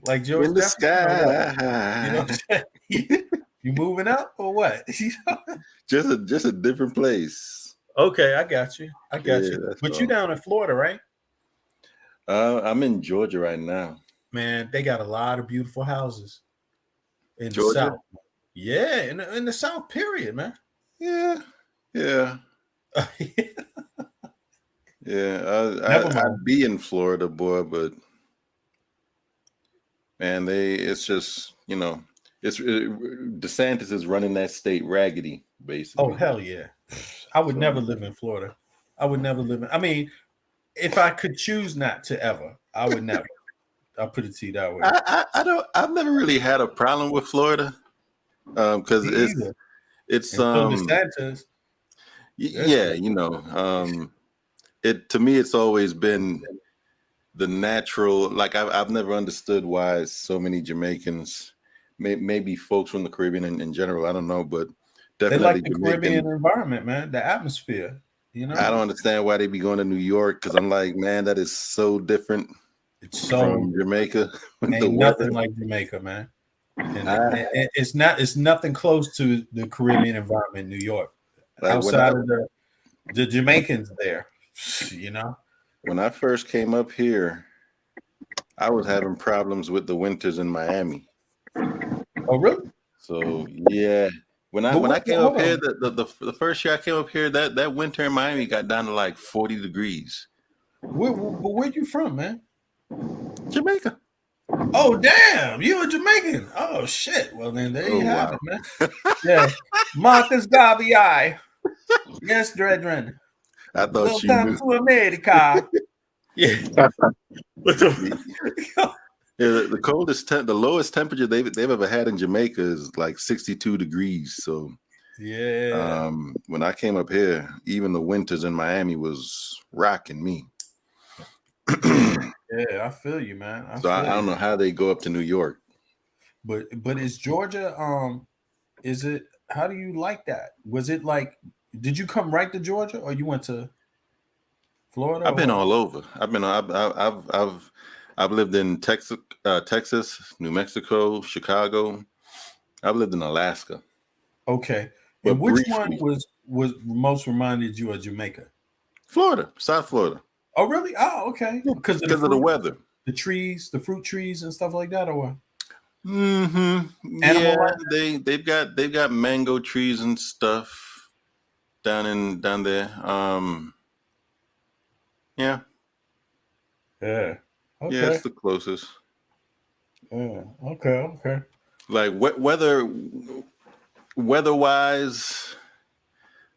Like George in the Jefferson? sky. You know what I'm saying? You moving up or what? Just a different place. Okay, I got you. But you all. down in Florida, right? I'm in Georgia right now. Man, they got a lot of beautiful houses in Georgia? the South. Yeah, in the South, period, man. Yeah. I'd be in Florida, boy, but man, it's just, DeSantis is running that state raggedy, basically. Oh, hell yeah. I would never live in Florida. I would never live in, I mean, if I could choose not to ever, I would never. I'll put it to you that way. I've never really had a problem with Florida. Because it's DeSantis. Yeah, to me it's always been the natural, like I've never understood why so many Jamaicans, maybe folks from the Caribbean in general, I don't know, but definitely they like the Caribbean environment, man, the atmosphere. I don't understand why they be going to New York, because I'm like, man, that is so different. It's so from Jamaica. Ain't nothing like Jamaica, man. And it's nothing close to the Caribbean environment in New York. Like outside of the Jamaicans there, When I first came up here, I was having problems with the winters in Miami. Oh, really? So yeah. When I came up here, the first year I came up here, that winter in Miami got down to like 40 degrees. Where you from, man? Jamaica. Oh, damn. You're a Jamaican. Oh, shit. Well, then there you have it, man. Yeah. Marcus Garvey. Yes, Dredren. I thought you Welcome to America. Yeah. The coldest, the lowest temperature they've ever had in Jamaica is like 62 degrees. So yeah. When I came up here, even the winters in Miami was rocking me. Yeah, I feel you, man. I don't know how they go up to New York. But is Georgia? How do you like that? Was it like? Did you come right to Georgia, or you went to Florida? I've been all over. I've lived in Texas, New Mexico, Chicago. I've lived in Alaska. Okay. And which one was most reminded you of Jamaica? Florida, South Florida. Oh, really? Oh, okay. Because of the weather, the trees, the fruit trees, and stuff like that, or what? Mm-hmm. Yeah, they've got mango trees and stuff down there. Yeah. Yeah. Okay. Yeah, it's the closest. Yeah. Okay. Like weather-wise,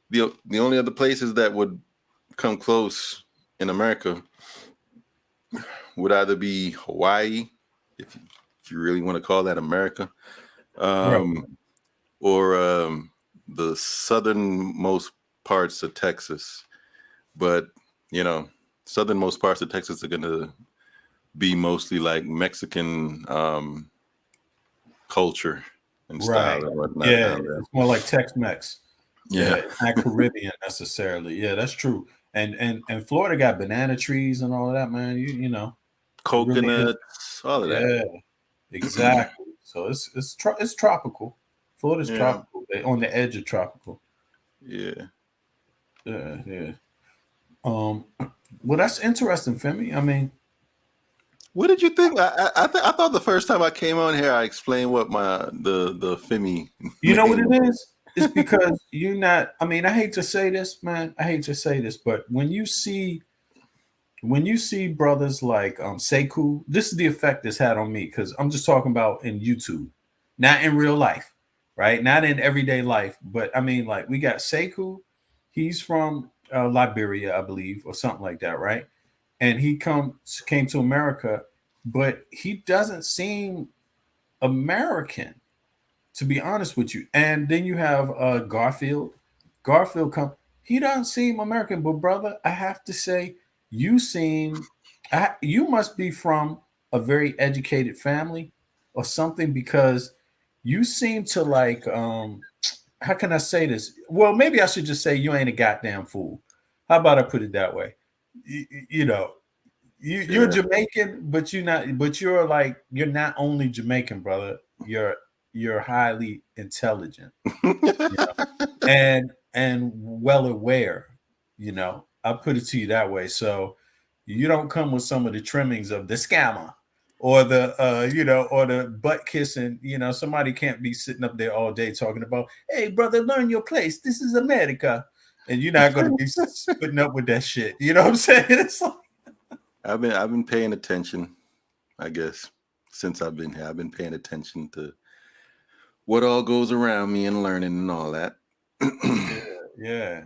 the only other places that would come close in America would either be Hawaii, if you really want to call that America, or the southernmost parts of Texas. But southernmost parts of Texas are going to be mostly like Mexican culture and style and whatnot. Yeah, it's more like Tex-Mex. Yeah, it's not Caribbean necessarily. Yeah, that's true. And Florida got banana trees and all of that, man. You know, coconuts, all of that. Yeah, exactly. So it's tropical. Florida's tropical. They're on the edge of tropical. Yeah. Well, that's interesting, Femi. I mean, what did you think? I thought the first time I came on here, I explained what the Femi. You know what it is? It's because you're not. I mean, I hate to say this, man. But when you see brothers like Sekou, this is the effect it's had on me, because I'm just talking about in YouTube. not in real life, right? Not in everyday life, but I mean, like we got Sekou. He's from Liberia, I believe, or something like that, right? And he came to America, but he doesn't seem American, to be honest with you. And then you have Garfield. Garfield he doesn't seem American, but brother, I have to say, you you must be from a very educated family or something, because you seem to like how can I say this? Well, maybe I should just say you ain't a goddamn fool. How about I put it that way? You know, you're Jamaican, but you're not only Jamaican, brother. You're highly intelligent, you know, and well aware. You know, I'll put it to you that way. So you don't come with some of the trimmings of the scammer or the or the butt kissing. You know, somebody can't be sitting up there all day talking about, hey brother, learn your place. This is America. And you're not going to be putting up with that shit. You know what I'm saying? It's like, I've been paying attention, I guess, since I've been here. I've been paying attention to what all goes around me and learning and all that. yeah.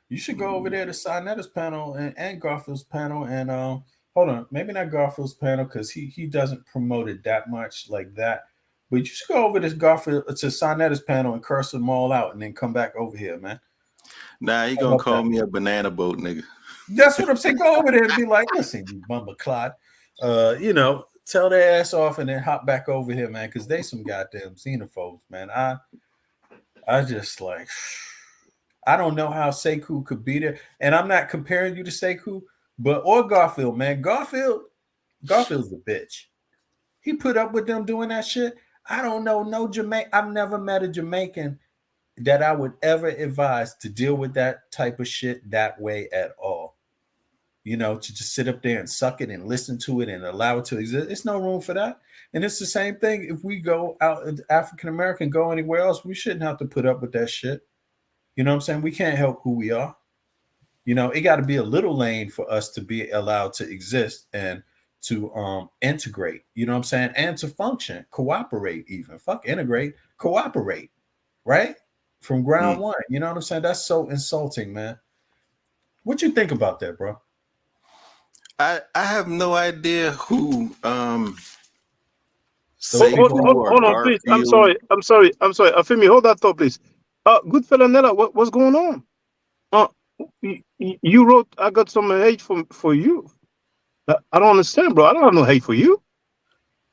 You should go over there to Sinetta's panel and Garfield's panel, and hold on, maybe not Garfield's panel because he doesn't promote it that much like that. But you should go over to Sinetta's panel and curse them all out, and then come back over here, man. Nah, he gonna call me a banana boat nigga. That's what I'm saying. Go over there and be like, listen, you bumper clod. Tell their ass off and then hop back over here, man, because they some goddamn xenophobes, man. I just like, I don't know how Sekou could be there. And I'm not comparing you to Sekou, or Garfield, man. Garfield's a bitch. He put up with them doing that shit. I don't know no Jamaican. I've never met a Jamaican that I would ever advise to deal with that type of shit that way at all. You know, to just sit up there and suck it and listen to it and allow it to exist. It's no room for that. And it's the same thing if we go out, African American, go anywhere else, we shouldn't have to put up with that shit. You know what I'm saying? We can't help who we are. You know, it got to be a little lane for us to be allowed to exist and to integrate, you know what I'm saying? And to function, cooperate even. Fuck integrate, cooperate, right? From ground one. You know what I'm saying? That's so insulting, man. What you think about that, bro? I have no idea who hold on, please. I'm sorry. Afimi, hold that thought, please. Goodfella Nella, what's going on? You wrote I got some hate for you. I don't understand, bro. I don't have no hate for you.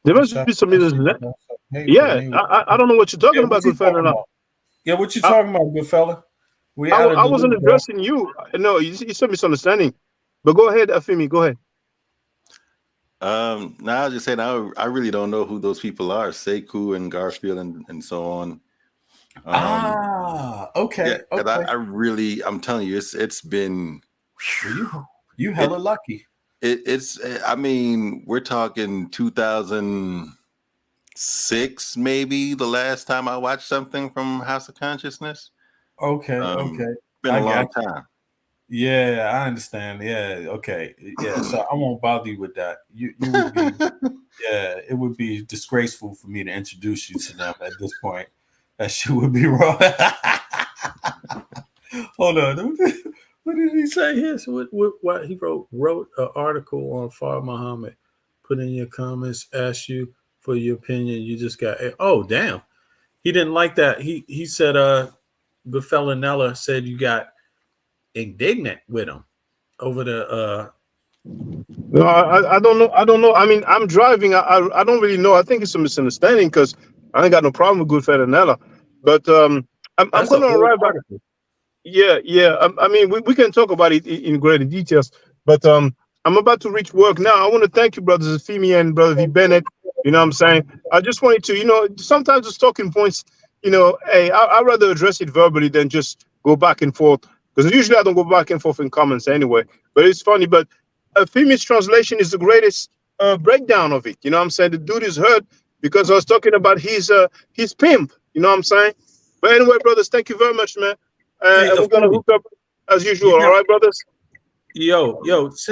There must be some yeah, I don't know what you're talking about, Goodfella. Yeah, what you talking about, Goodfella? I wasn't addressing you. No, it's a misunderstanding. But go ahead, Afimi. Go ahead. No, I was just saying I really don't know who those people are. Sekou and Garfield and so on. Okay. Yeah, okay. I'm telling you, it's been you hella lucky. I mean, we're talking 2006, maybe the last time I watched something from House of Consciousness. Okay. Been a long time. Yeah, I understand. Yeah, okay. Yeah, so I won't bother you with that. You would be, yeah, it would be disgraceful for me to introduce you to them at this point. That shit would be wrong. Hold on. What did he say here? So what he wrote an article on Far Muhammad. Put in your comments, ask you for your opinion. You just got damn. He didn't like that. He said Goodfella Nella said you got indignant with him over the No, I don't know. I mean, I'm driving. I don't really know. I think it's a misunderstanding because I ain't got no problem with Goodfella Nella. But I'm going to arrive back. Yeah. I mean, we can talk about it in greater details. But I'm about to reach work now. I want to thank you, brothers Femi and brother V Bennett. You know what I'm saying? I just wanted to, sometimes it's talking points. Hey, I'd rather address it verbally than just go back and forth. Because usually I don't go back and forth in comments anyway. But it's funny. But Femi's translation is the greatest breakdown of it. You know what I'm saying? The dude is hurt because I was talking about his pimp. You know what I'm saying? But anyway, brothers, thank you very much, man. And we're gonna hook up as usual. All right, brothers. Yo,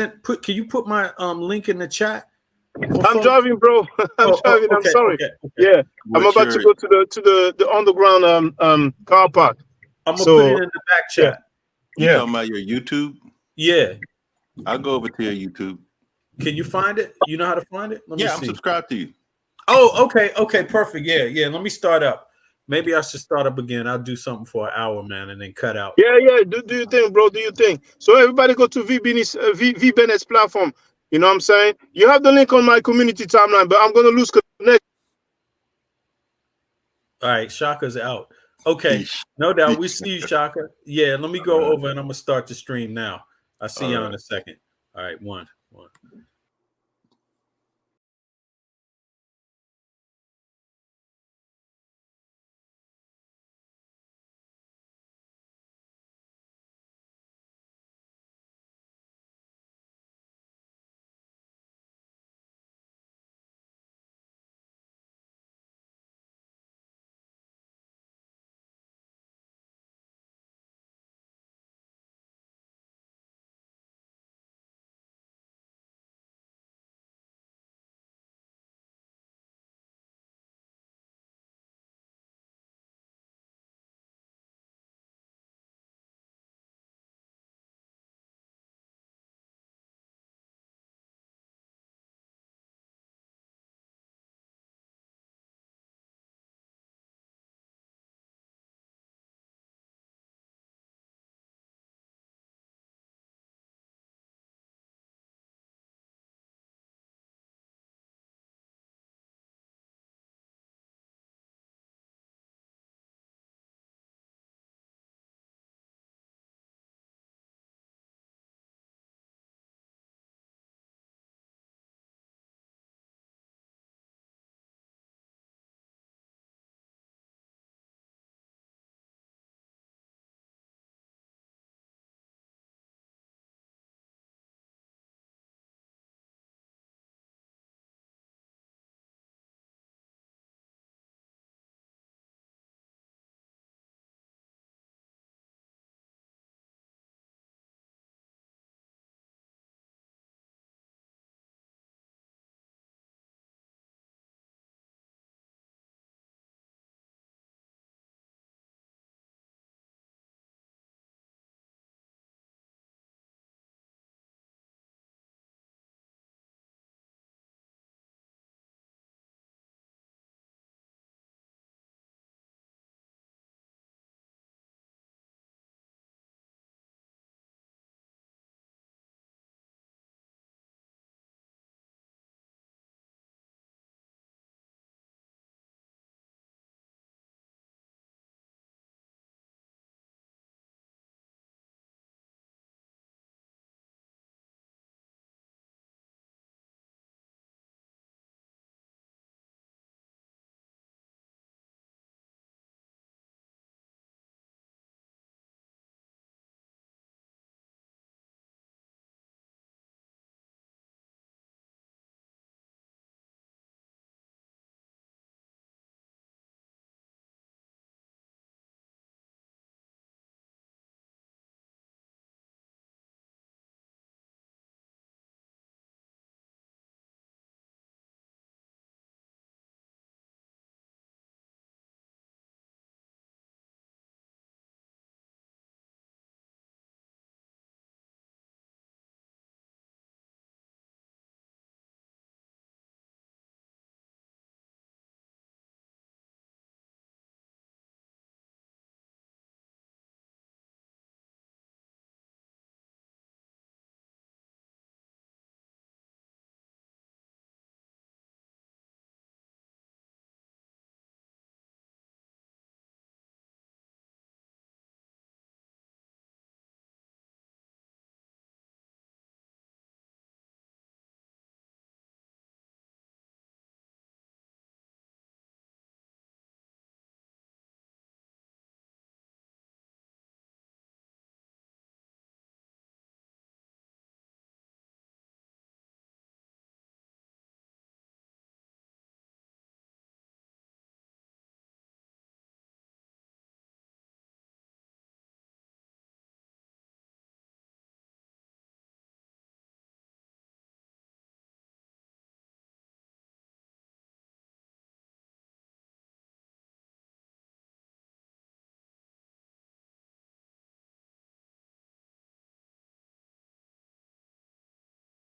can you put my link in the chat? I'm driving, bro. I'm driving. I'm sorry. Okay. Yeah, I'm about to go to the underground car park. I'm gonna put it in the back chat. You talking about your YouTube? Yeah. I'll go over to your YouTube. Can you find it? You know how to find it? Let me I'm see. subscribed to you. Oh, okay, perfect. Yeah. Let me start up. Maybe I should start up again. I'll do something for an hour, man, and then cut out. Yeah. Do your thing, bro. Do your thing. So everybody go to V Bennett's platform. You know what I'm saying? You have the link on my community timeline, but I'm gonna lose connect. All right, Shaka's out. Okay, no doubt. We see you, Shaka. Yeah, let me go over and I'm gonna start the stream now. I'll see you in a second. All right, one.